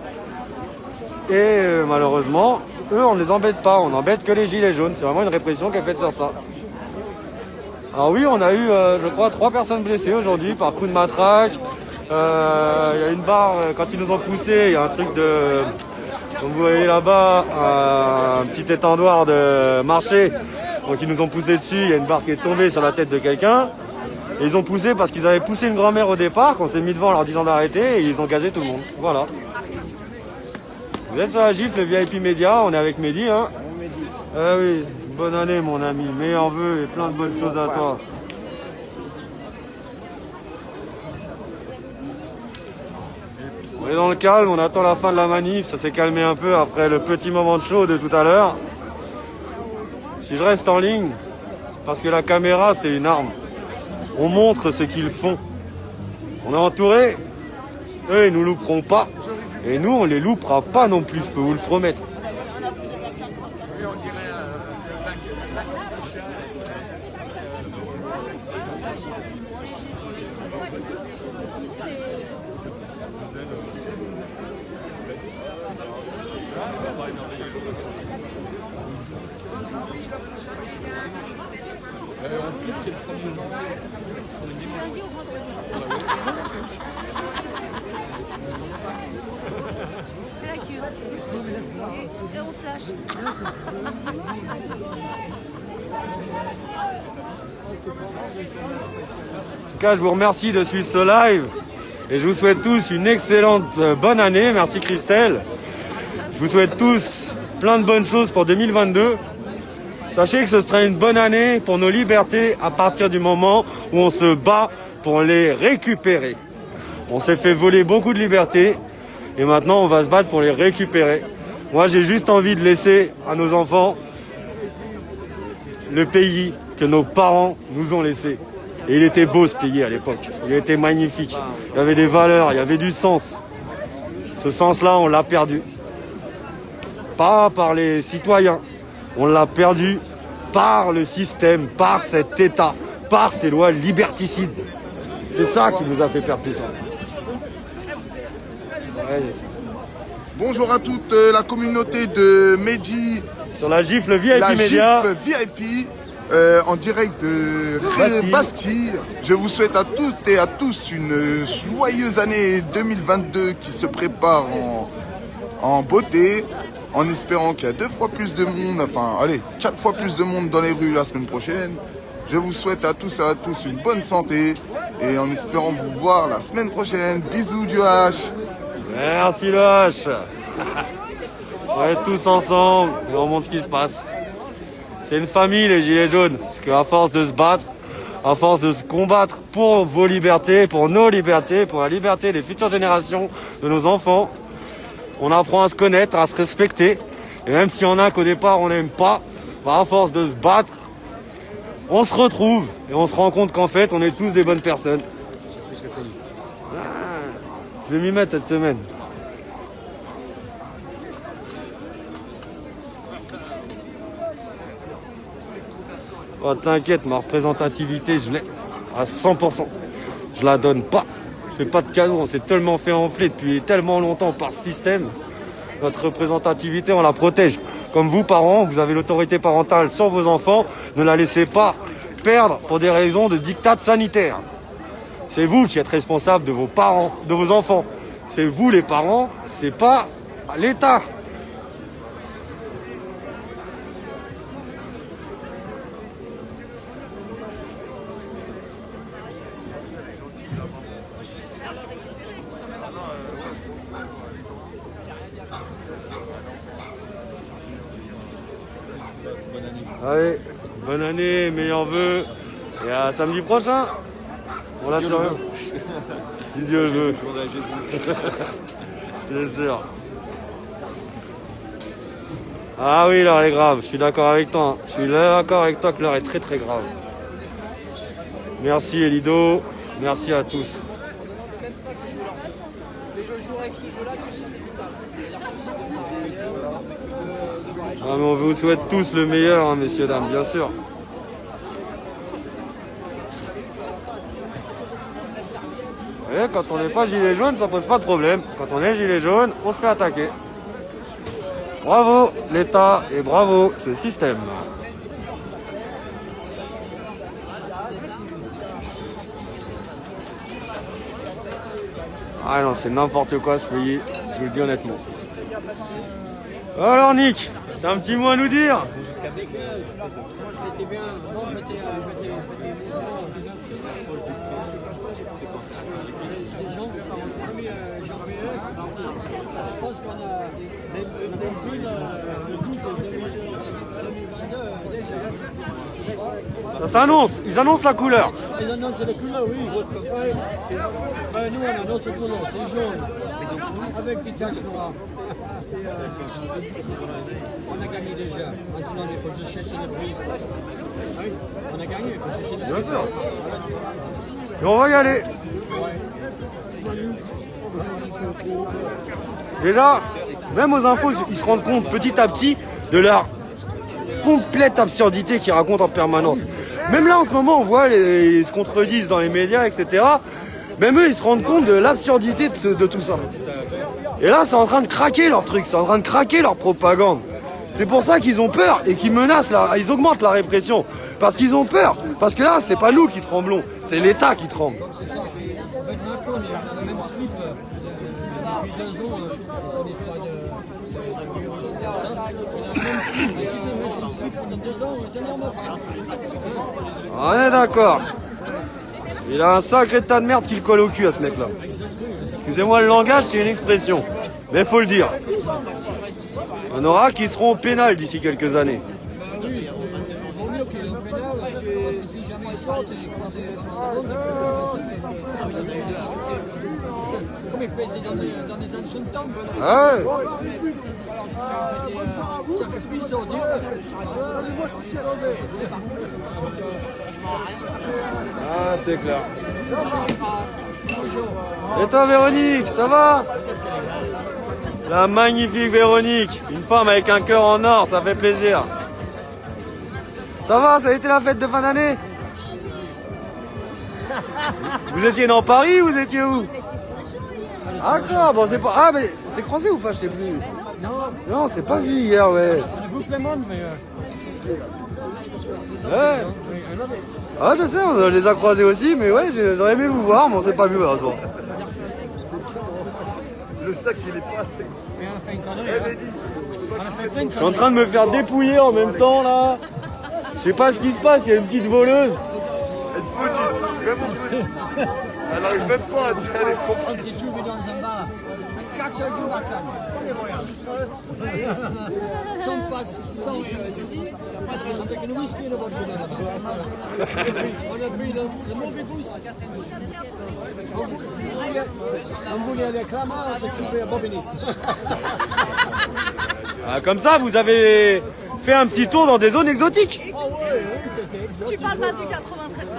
et malheureusement, eux on ne les embête pas, on n'embête que les gilets jaunes, c'est vraiment une répression qui est faite sur ça. Alors oui, on a eu, je crois, 3 personnes blessées aujourd'hui par coup de matraque. Il y a une barre, quand ils nous ont poussé, il y a un truc de... Comme vous voyez là-bas, un petit étendoir de marché. Donc ils nous ont poussé dessus, il y a une barre qui est tombée sur la tête de quelqu'un. Et ils ont poussé parce qu'ils avaient poussé une grand-mère au départ, qu'on s'est mis devant en leur disant d'arrêter, et ils ont gazé tout le monde. Voilà. Vous êtes sur la gifle, le VIP Média, on est avec Mehdi, hein. Ah oui, bonne année mon ami, meilleurs vœux et plein de bonnes choses à toi. On est dans le calme, on attend la fin de la manif, ça s'est calmé un peu après le petit moment de chaud de tout à l'heure. Si je reste en ligne, c'est parce que la caméra c'est une arme. On montre ce qu'ils font. On est entouré, eux ils nous louperont pas. Et nous on les loupera pas non plus, je peux vous le promettre. C'est la queue. Et on se lâche. En tout cas, je vous remercie de suivre ce live et je vous souhaite tous une excellente bonne année. Merci Christelle. Je vous souhaite tous plein de bonnes choses pour 2022. Sachez que ce sera une bonne année pour nos libertés à partir du moment où on se bat pour les récupérer. On s'est fait voler beaucoup de libertés et maintenant on va se battre pour les récupérer. Moi j'ai juste envie de laisser à nos enfants le pays que nos parents nous ont laissé. Et il était beau ce pays à l'époque, il était magnifique, il y avait des valeurs, il y avait du sens. Ce sens-là on l'a perdu. Pas par les citoyens, on l'a perdu par le système, par cet État, par ces lois liberticides. C'est ça qui nous a fait perdre tout ça. Ouais. Bonjour à toute la communauté de Mehdi. Sur la gifle VIP Média. La gifle VIP en direct de Bastille. Je vous souhaite à toutes et à tous une joyeuse année 2022 qui se prépare en beauté. En espérant qu'il y a 2 fois plus de monde, enfin allez, 4 fois plus de monde dans les rues la semaine prochaine. Je vous souhaite à tous et à tous une bonne santé et en espérant vous voir la semaine prochaine. Bisous du H. Merci le H. On va être tous ensemble et on montre ce qui se passe. C'est une famille les gilets jaunes, parce qu'à force de se battre, à force de se combattre pour vos libertés, pour nos libertés, pour la liberté des futures générations, de nos enfants, on apprend à se connaître, à se respecter. Et même s'il y en a qu'au départ on n'aime pas, à force de se battre, on se retrouve et on se rend compte qu'en fait on est tous des bonnes personnes. Je vais m'y mettre cette semaine. Oh, t'inquiète, ma représentativité, je l'ai à 100%. je la donne pas. Je fais pas de cadeaux, on s'est tellement fait enfler depuis tellement longtemps par ce système. Notre représentativité, on la protège. Comme vous, parents, vous avez l'autorité parentale sur vos enfants. Ne la laissez pas perdre pour des raisons de diktat sanitaire. C'est vous qui êtes responsable de vos parents, de vos enfants. C'est vous les parents, c'est pas l'État. Allez, bonne année, meilleurs vœux. Et à samedi prochain. On lâche rien. Si Dieu veut. C'est sûr. Ah oui, l'heure est grave. Je suis d'accord avec toi. Je suis d'accord avec toi que l'heure est très très grave. Merci Elido. Merci à tous. Ah, mais on vous souhaite tous le meilleur, hein, messieurs, dames, bien sûr. Et quand on n'est pas gilet jaune, ça pose pas de problème. Quand on est gilet jaune, on se fait attaquer. Bravo l'État et bravo ce système. Ah non, c'est n'importe quoi ce pays, je vous le dis honnêtement. Alors Nick, t'as un petit mot à nous dire? J'étais bien, bon, les gens qui parlent le 1er janvier, je pense qu'on a pris le but de 2022 déjà. Ça s'annonce, ils annoncent la couleur. Ils annoncent la couleur, oui. Nous, on a notre couleur, c'est jaune, avec des taches noires. On a gagné déjà. Maintenant, il faut juste chercher le prix. Oui, on a gagné, il faut chercher le prix. Bien sûr. Et on va y aller. Déjà, même aux infos, ils se rendent compte petit à petit de leur complète absurdité qu'ils racontent en permanence. Même là, en ce moment, on voit, ils se contredisent dans les médias, etc. Même eux, ils se rendent compte de l'absurdité de tout ça. Et là, c'est en train de craquer leur truc, c'est en train de craquer leur propagande. C'est pour ça qu'ils ont peur et qu'ils menacent, ils augmentent la répression. Parce qu'ils ont peur. Parce que là, c'est pas nous qui tremblons, c'est l'État qui tremble. C'est ça, en fait, Macron, il a le même slip depuis 2 ans, c'est l'histoire de virus et tout ça. Il a le même slip, il a mettre une slip pendant 2 ans, c'est normal ça. On est d'accord. Il a un sacré tas de merde qui le colle au cul à ce mec-là. Excusez-moi le langage, c'est une expression. Mais faut le dire. On aura qui seront au pénal d'ici quelques années. Oui, il vaut mieux qu'il est au pénal, parce que si jamais il sort, il commence à comme il faisait dans les anciens temps. Ah ouais. Sacrifice au Dieu. Ah, c'est clair. Et toi, Véronique, ça va? La magnifique Véronique, une femme avec un cœur en or, ça fait plaisir. Ça va, ça a été la fête de fin d'année? Vous étiez dans Paris ou vous étiez où? D'accord, bon c'est pas... Ah mais c'est croisé ou pas, je sais plus. Non, c'est pas vu hier, ouais. On a vu Clément, mais... Ouais. Ah je sais, on les a croisés aussi, mais ouais, j'aurais aimé vous voir, mais on s'est pas vu malheureusement. Le sac il est pas assez. Mais on a fait une connerie. On a fait plein de Je suis en train de me faire dépouiller en même temps là. Je sais pas ce qui se passe, il y a une petite voleuse. Elle est petite, vraiment petite. Elle arrive même pas, elle est trop petite. On s'est trouvé dans un bar. 4 jours d'attente. Pas les moyens. Sans passe, sans ici. Avec une whisky et le vodka là-bas. On a pris le mauvais bus. On voulait aller à Clamart, on s'est trouvé à Bobigny. Ah, comme ça, vous avez fait un petit tour dans des zones exotiques. Ah ouais, oui, c'était exotique. Tu parles pas du 93 comme ça.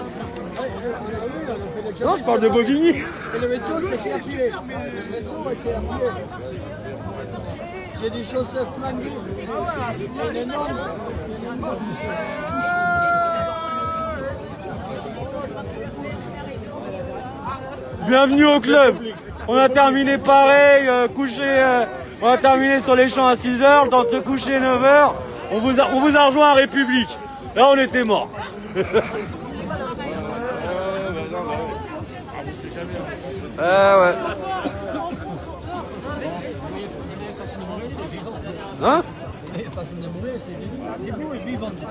Non, je parle de Bobigny. Et le retour, c'était à pied. Le retour était à pied. J'ai des chaussettes flinguées. C'est énorme. Bienvenue au club. On a terminé pareil, on a terminé sur les champs à 6h, le temps de se coucher 9h. On vous a rejoint à République. Là, on était morts. Ouais. Hein?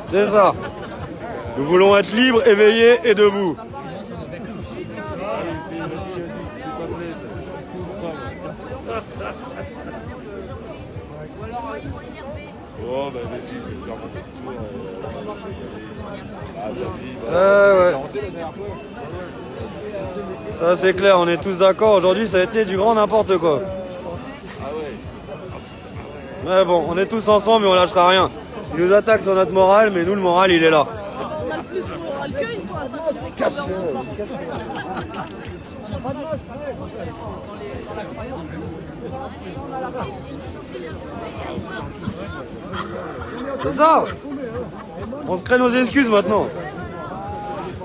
C'est ça. Nous voulons être libres, éveillés et debout. Oh, bah, vas-y, je vais faire mon petit tour. Ouais. Ça, c'est clair, on est tous d'accord. Aujourd'hui, ça a été du grand n'importe quoi. Mais bon, on est tous ensemble et on lâchera rien. Ils nous attaquent sur notre morale, mais nous, le moral, il est là. On a le plus de moral qu'ils sont à ça. On n'a pas de masque. C'est ça. On se crée nos excuses maintenant.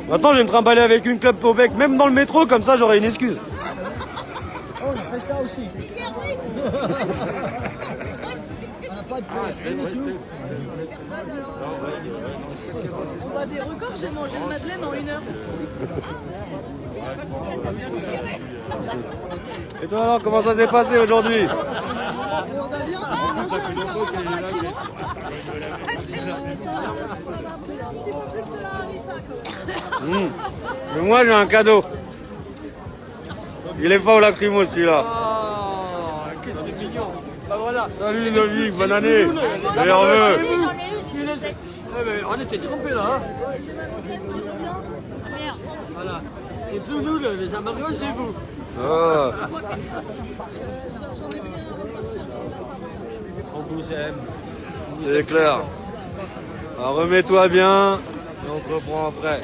Maintenant, je vais me trimballer avec une club au bec, même dans le métro, comme ça, j'aurai une excuse. Oh, on a fait ça aussi. On n'a pas de PSP du tout. On bat des records, j'ai mangé le madeleine en 1 heure. Et toi alors, comment ça s'est passé aujourd'hui? On va bien, on a mangé un carotte à 1 kilo. Ça va pris un petit peu plus que la harissa quand même. Mais moi, j'ai un cadeau. Il est pas au lacrymo celui-là. Ah, qu'est-ce que c'est mignon. Bah voilà. Salut Lovic, bonne année. Nerveux. On était trompés là. Hein. Voilà. C'est plus nous les Américains, c'est vous. Ah. On vous aime. C'est clair. Alors, remets-toi bien et on te reprend après.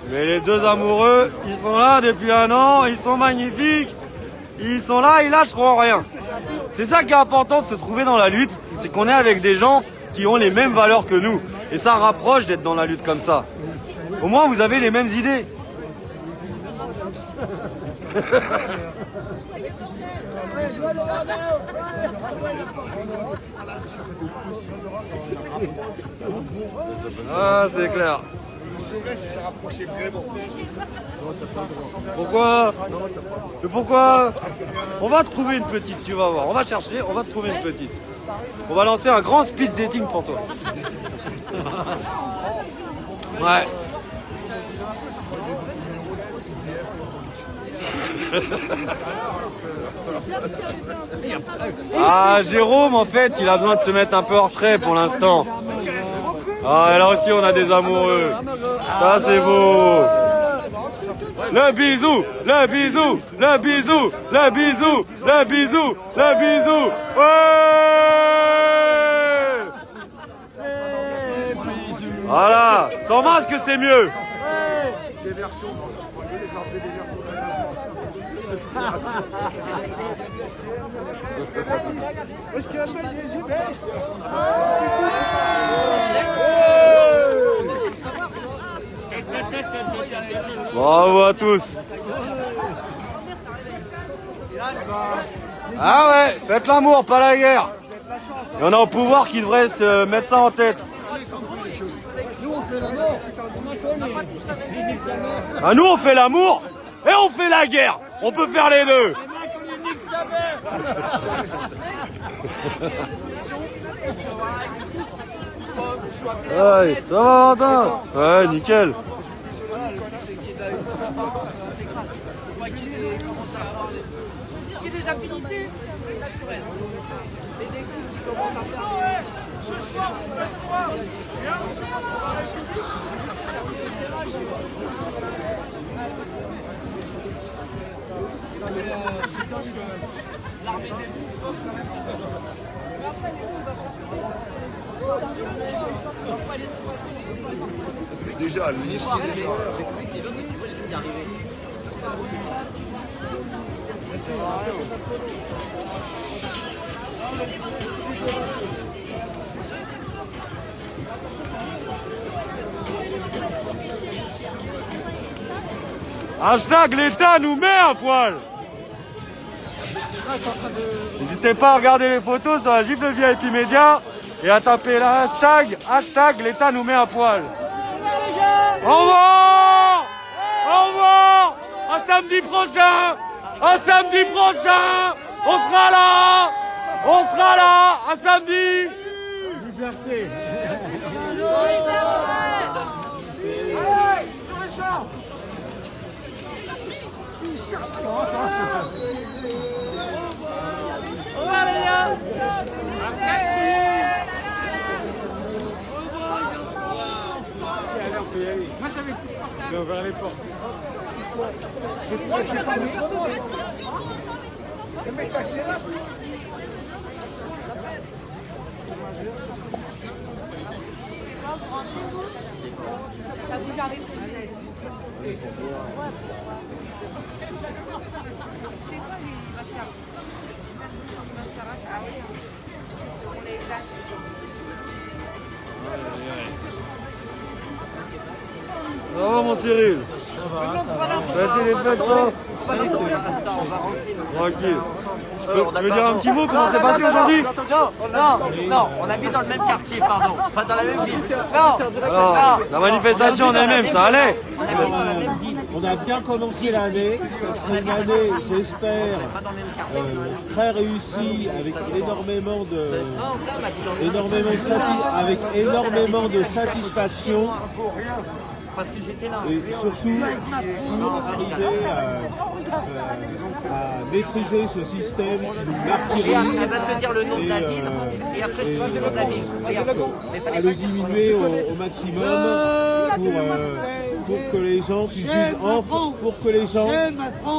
Mais les deux amoureux, ils sont là depuis 1 an, ils sont magnifiques. Ils sont là, ils lâcheront rien. C'est ça qui est important de se trouver dans la lutte, c'est qu'on est avec des gens qui ont les mêmes valeurs que nous. Et ça rapproche d'être dans la lutte comme ça. Au moins, vous avez les mêmes idées. Ah, c'est clair. Pourquoi? Mais pourquoi? On va te trouver une petite, tu vas voir. On va chercher, on va te trouver une petite. On va lancer un grand speed dating pour toi. Ouais. Ah, Jérôme, en fait, il a besoin de se mettre un peu en retrait pour l'instant. Ah, là aussi, on a des amoureux. Ça, c'est beau. Le bisou, le bisou, le bisou, le bisou, le bisou, le bisou. Ouais! Voilà, sans masque, c'est mieux. Bravo à tous. Ah ouais, faites l'amour, pas la guerre. Il y en a au pouvoir qui devraient se mettre ça en tête. Nous on fait l'amour, Ah, nous on fait l'amour et on fait la guerre. On peut faire les deux. Ouais, ça va Valentin? Ouais, nickel. Il y a des affinités naturelles. Et des groupes qui commencent à faire. Ce soir, on fait quoi? Je pense que l'armée des bouts peuvent quand même. Mais après, les bouts, on va pas laisser passer les bouts. Déjà, le ministre. Le public, c'est bien, c'est que tu vois les trucs arriver. Ça sert à rien. Hashtag l'État nous met à poil. N'hésitez pas à regarder les photos sur la gifle VIP Média et à taper la hashtag l'État nous met à poil. Au revoir. Au revoir. À samedi prochain. À samedi prochain. On sera là. On sera là. À samedi. Liberté. Moi j'avais J'ai ouvert les portes. T'as déjà arrêté. Ça va mon Cyril? Ça a été les fêtes toi? Tranquille. Tu veux dire un petit mot comment c'est passé aujourd'hui? Non, on habite dans le même quartier, pardon, pas dans la même ville. Non, alors, la manifestation en elle-même, ça allait? On a bien commencé l'année, ça sera une année, j'espère, très réussie, avec énormément de satisfaction. Parce que j'étais là. Et surtout pour arriver à maîtriser ce système qui nous martyrise. Elle va te dire le nom de la ville et après je te dis le nom de la ville. Regarde. À le diminuer au maximum pour que les gens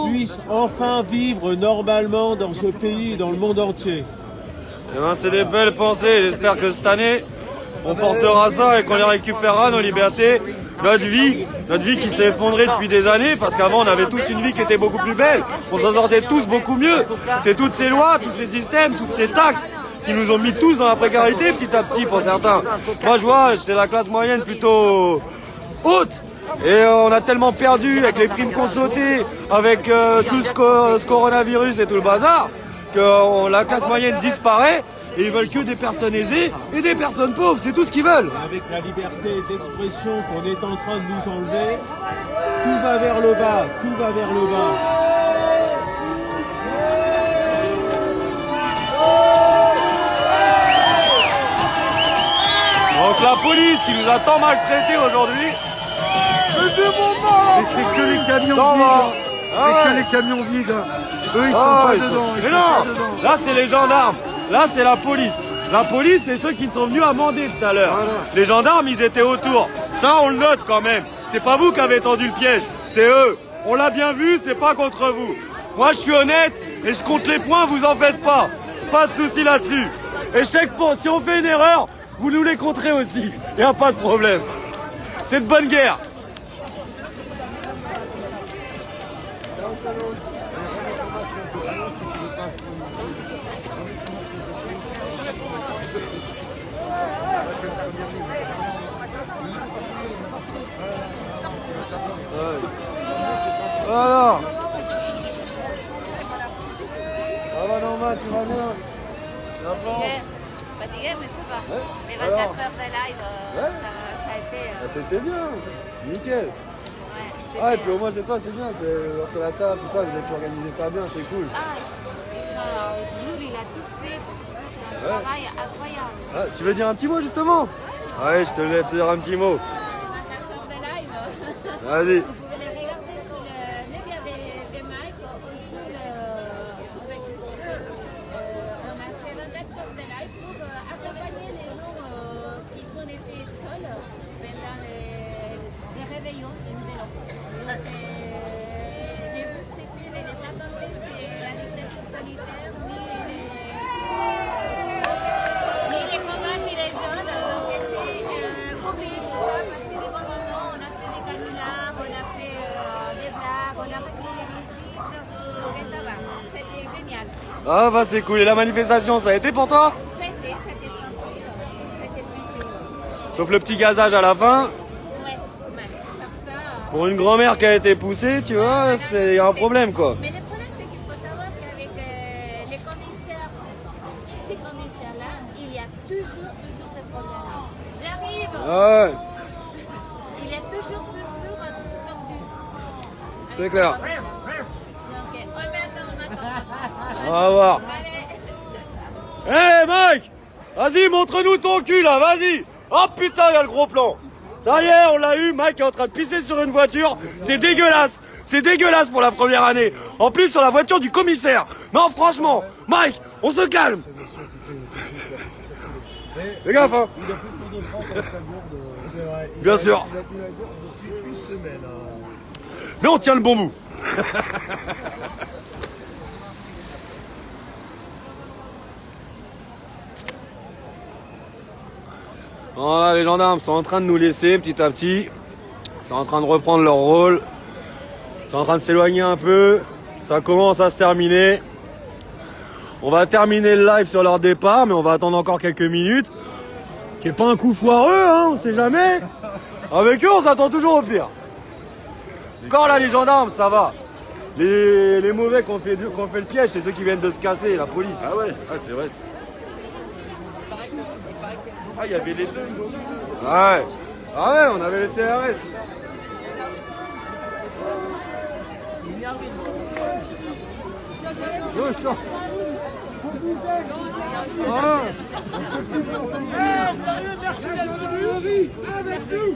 puissent enfin vivre normalement dans ce pays et dans le monde entier. Eh ben, c'est des belles pensées. J'espère que cette année, on portera ça et qu'on les récupérera, nos libertés. Notre vie qui s'est effondrée depuis des années, parce qu'avant on avait tous une vie qui était beaucoup plus belle, on s'en sortait tous beaucoup mieux. C'est toutes ces lois, tous ces systèmes, toutes ces taxes qui nous ont mis tous dans la précarité petit à petit pour certains. Moi je vois, j'étais la classe moyenne plutôt haute, et on a tellement perdu avec les primes qu'on sautait, avec tout ce coronavirus et tout le bazar, que la classe moyenne disparaît. Et ils veulent que des personnes aisées et des personnes pauvres, c'est tout ce qu'ils veulent. Avec la liberté d'expression qu'on est en train de nous enlever, tout va vers le bas, tout va vers le bas. Donc la police qui nous a tant maltraités aujourd'hui. Et c'est que les camions vides. C'est que les camions vides. Eux ils sont pas dedans. Mais non, là c'est les gendarmes. Là, c'est la police. La police, c'est ceux qui sont venus amender tout à l'heure. Voilà. Les gendarmes, ils étaient autour. Ça, on le note quand même. C'est pas vous qui avez tendu le piège, c'est eux. On l'a bien vu, c'est pas contre vous. Moi, je suis honnête et je compte les points, vous en faites pas. Pas de souci là-dessus. Et je sais que si on fait une erreur, vous nous les compterez aussi. Y a pas de problème. C'est de bonne guerre. Voilà. Ça va Norma, tu vas bien? Fatigué, mais ça va. Ouais. Les 24 heures de live, ça a été... C'était bien, nickel. Ouais, et puis au moins chez toi c'est bien, c'est entre la table, tout ça, vous avez pu organiser ça bien, c'est cool. Jules, il a tout fait pour tout ça, c'est un travail incroyable. Ah, tu veux dire un petit mot justement? Ouais, je te laisse dire un petit mot. 24 heures de live. Vas-y. Vous pouvez les regarder sur le média des Mike ou sur Facebook aussi. On a fait 24 heures de live pour accompagner les gens qui sont été seuls pendant les réveillons de Nouvel An. Donc, le but c'était de ne pas tomber sur la dictature sanitaire ni les combats chez les jeunes. Donc, c'est pour oublier tout ça, passer des bons moments. On a fait des canulars, on a fait des blagues, on a reçu des visites. Donc, ça va. C'était génial. Ah bah c'est cool. Et la manifestation, ça a été pour toi? C'était tranquille. C'était tranquille. Sauf le petit gazage à la fin. Ouais, sauf ça. Pour une grand-mère qui a été poussée, tu vois, c'est un problème quoi. Mais le problème, c'est qu'il faut savoir qu'avec les commissaires, ces commissaires-là, il y a toujours des problèmes. J'arrive. Ouais. Il y a toujours un truc tordu. C'est clair. Donc, on m'attend. On va voir. Hé Mike, vas-y, montre-nous ton cul là, vas-y. Oh putain, il y a le gros plan. Ça y est, on l'a eu, Mike est en train de pisser sur une voiture. C'est dégueulasse. C'est dégueulasse pour la première année. En plus, sur la voiture du commissaire. Non, franchement, Mike, on se calme. Les gars, hein. Il a fait le Tour de France avec sa gourde. C'est vrai. Bien sûr. Il a tenu la gourde depuis une semaine. Mais on tient le bon bout. Voilà, les gendarmes sont en train de nous laisser petit à petit. Ils sont en train de reprendre leur rôle. Ils sont en train de s'éloigner un peu. Ça commence à se terminer. On va terminer le live sur leur départ, mais on va attendre encore quelques minutes. Qui est pas un coup foireux, hein, on sait jamais. Avec eux, on s'attend toujours au pire. Encore là, les gendarmes, ça va. Les mauvais qu'on fait le piège, c'est ceux qui viennent de se casser, la police. Ah ouais, ah, c'est vrai. Ah, il y avait les deux. Ouais. Ah ouais, on avait les CRS. Ah. Sérieux, merci d'être venu avec nous.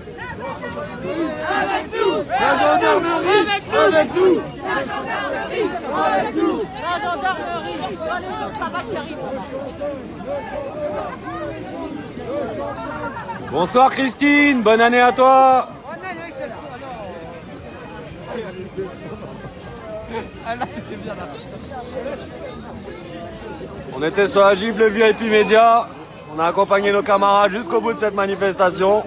Avec nous. La gendarmerie. Avec nous. Avec nous. La gendarmerie. Avec nous. La gendarmerie. Bonsoir Christine, bonne année à toi. On était sur la gifle VIP Média. On a accompagné nos camarades jusqu'au bout de cette manifestation.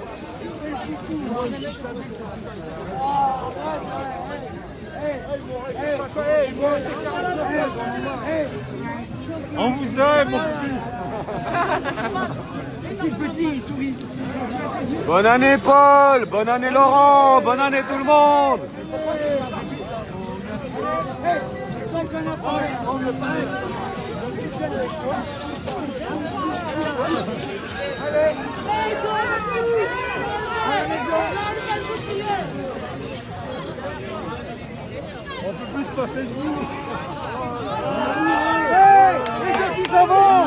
On vous aime. Bonne année Paul, bonne année Laurent, bonne année tout le monde. On peut plus passer de vous. Les gens qui s'en vont.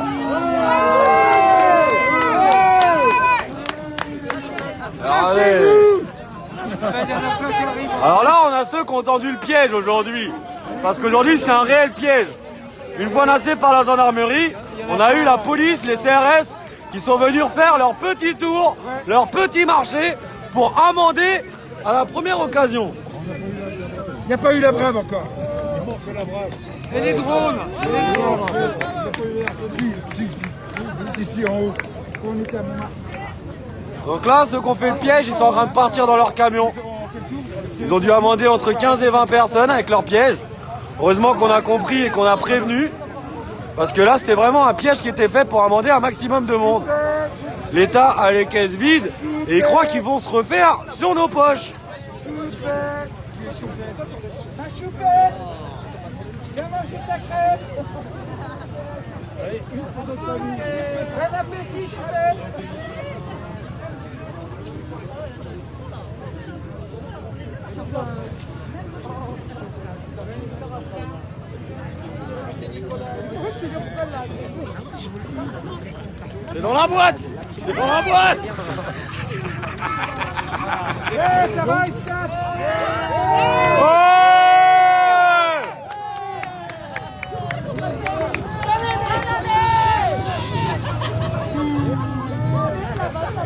Alors là, on a ceux qui ont tendu le piège aujourd'hui. Parce qu'aujourd'hui, c'était un réel piège. Une fois nassés par la gendarmerie, on a eu la police, les CRS, qui sont venus faire leur petit tour, leur petit marché, pour amender à la première occasion. Il n'y a pas eu la brave encore. Et les drones. Si, en haut. Donc là, ceux qui ont fait le piège, ils sont en train de partir dans leur camion. Ils ont dû amender entre 15 et 20 personnes avec leur piège. Heureusement qu'on a compris et qu'on a prévenu. Parce que là, c'était vraiment un piège qui était fait pour amender un maximum de monde. L'État a les caisses vides et ils croient qu'ils vont se refaire sur nos poches. C'est dans la boîte. C'est dans la boîte. Ça va, il se casse.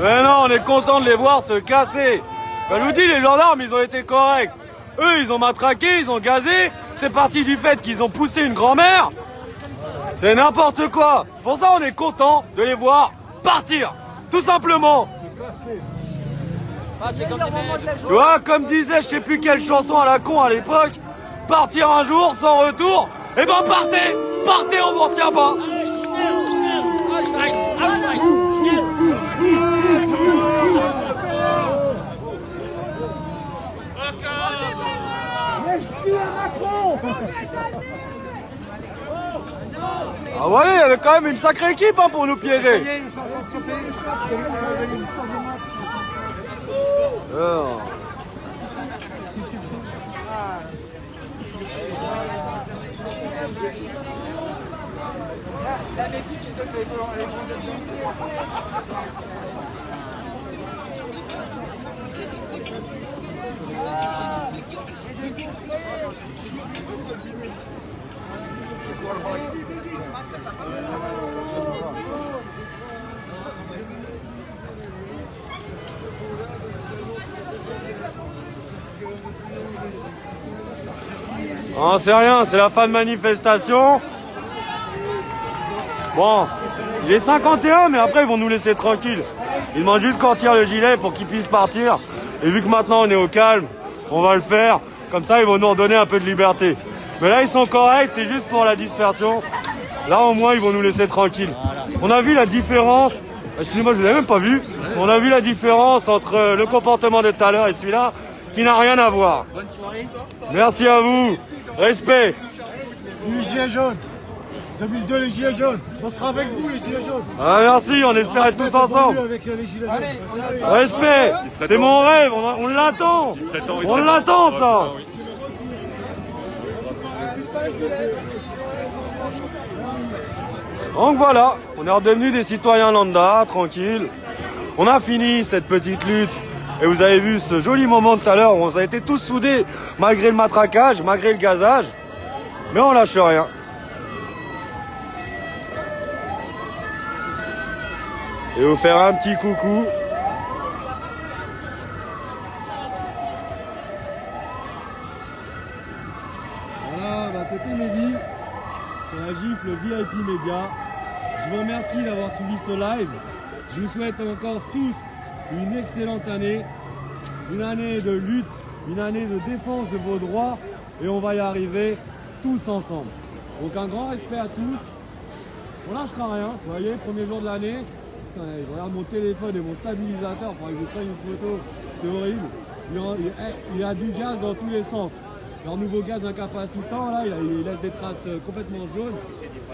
Mais non, on est content de les voir se casser. Je nous dis, les gendarmes, ils ont été corrects. Eux, ils ont matraqué, ils ont gazé. C'est parti du fait qu'ils ont poussé une grand-mère. C'est n'importe quoi. Pour ça, on est content de les voir partir. Tout simplement. Tu vois, comme disait, je sais plus quelle chanson à la con à l'époque, partir un jour sans retour, eh ben partez. Partez, on vous retient pas. Ah ouais, il y avait quand même une sacrée équipe hein, pour nous piéger. Alors. Non, c'est rien, c'est la fin de manifestation. Bon, il est 51, mais après ils vont nous laisser tranquilles. Ils demandent juste qu'on tire le gilet pour qu'ils puissent partir. Et vu que maintenant on est au calme, on va le faire. Comme ça, ils vont nous redonner un peu de liberté. Mais là, ils sont corrects, c'est juste pour la dispersion. Là, au moins, ils vont nous laisser tranquilles. On a vu la différence. Excusez-moi, je ne l'ai même pas vu. On a vu la différence entre le comportement de tout à l'heure et celui-là, qui n'a rien à voir. Bonne soirée. Merci à vous. Respect. Les gilets jaunes. 2002, les gilets jaunes. On sera avec vous, les gilets jaunes. Ah, merci, on espère être tous ensemble. Avec les gilets jaunes. Respect. C'est mon rêve, on l'attend. On l'attend, ça. Donc voilà, on est redevenus des citoyens lambda, tranquilles. On a fini cette petite lutte. Et vous avez vu ce joli moment tout à l'heure où on a été tous soudés, malgré le matraquage, malgré le gazage. Mais on lâche rien. Et vous faire un petit coucou. Voilà, bah c'était Mehdi sur la gifle VIP Média. Je vous remercie d'avoir suivi ce live. Je vous souhaite encore tous une excellente année, une année de lutte, une année de défense de vos droits et on va y arriver tous ensemble. Donc un grand respect à tous. On lâchera rien, vous voyez, premier jour de l'année. Je regarde mon téléphone et mon stabilisateur, il faudrait que je prenne une photo, c'est horrible. Il y a du gaz dans tous les sens. Leur nouveau gaz incapacitant, là, il laisse des traces complètement jaunes.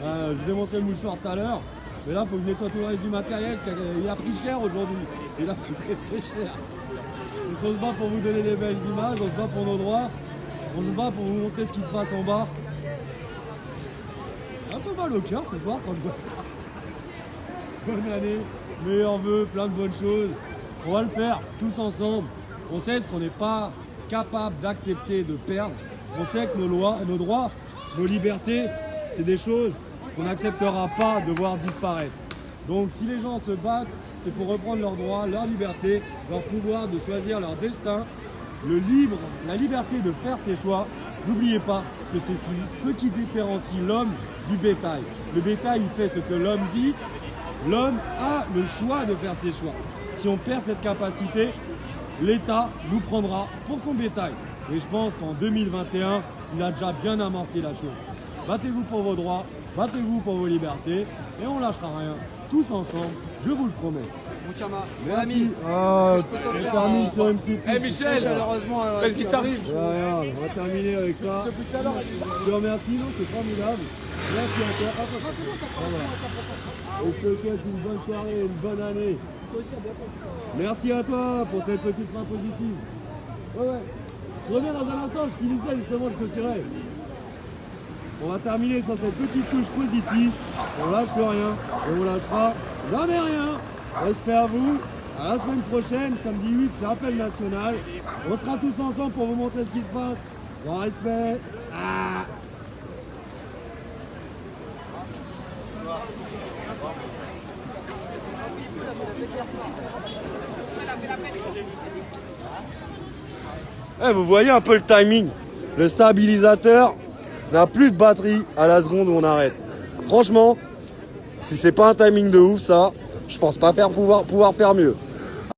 Je vous ai montré le mouchoir tout à l'heure. Mais là, il faut que je nettoie tout le reste du matériel, parce qu'il a pris cher aujourd'hui. Il a pris très cher. Donc on se bat pour vous donner des belles images, on se bat pour nos droits, on se bat pour vous montrer ce qui se passe en bas. Un peu mal au cœur ce soir quand je vois ça. Bonne année, meilleurs vœux, plein de bonnes choses. On va le faire tous ensemble. On sait ce qu'on n'est pas capable d'accepter de perdre. On sait que nos lois, nos droits, nos libertés, c'est des choses qu'on n'acceptera pas de voir disparaître. Donc si les gens se battent, c'est pour reprendre leurs droits, leur liberté, leur pouvoir de choisir leur destin, la liberté de faire ses choix. N'oubliez pas que c'est ce qui différencie l'homme du bétail. Le bétail, il fait ce que l'homme dit. L'homme a le choix de faire ses choix. Si on perd cette capacité, l'État nous prendra pour son bétail. Et je pense qu'en 2021, il a déjà bien amorcé la chose. Battez-vous pour vos droits, battez-vous pour vos libertés, et on lâchera rien. Tous ensemble, je vous le promets. Mon ami, on termine sur une petite piste. Michel, malheureusement, quelle qui t'arrive. On va terminer avec ça. Je te remercie, non, c'est formidable. Merci à toi. Et je te souhaite une bonne soirée, une bonne année. Merci à toi pour cette petite fin positive. Ouais. Je reviens dans un instant, je finissais justement, je te tirais. On va terminer sur cette petite touche positive. On lâche rien et on lâchera jamais rien. Respect à vous. À la semaine prochaine, samedi 8, c'est appel national. On sera tous ensemble pour vous montrer ce qui se passe. Grand respect. Vous voyez un peu le timing. Le stabilisateur n'a plus de batterie à la seconde où on arrête. Franchement, si c'est pas un timing de ouf ça, je pense pas pouvoir faire mieux.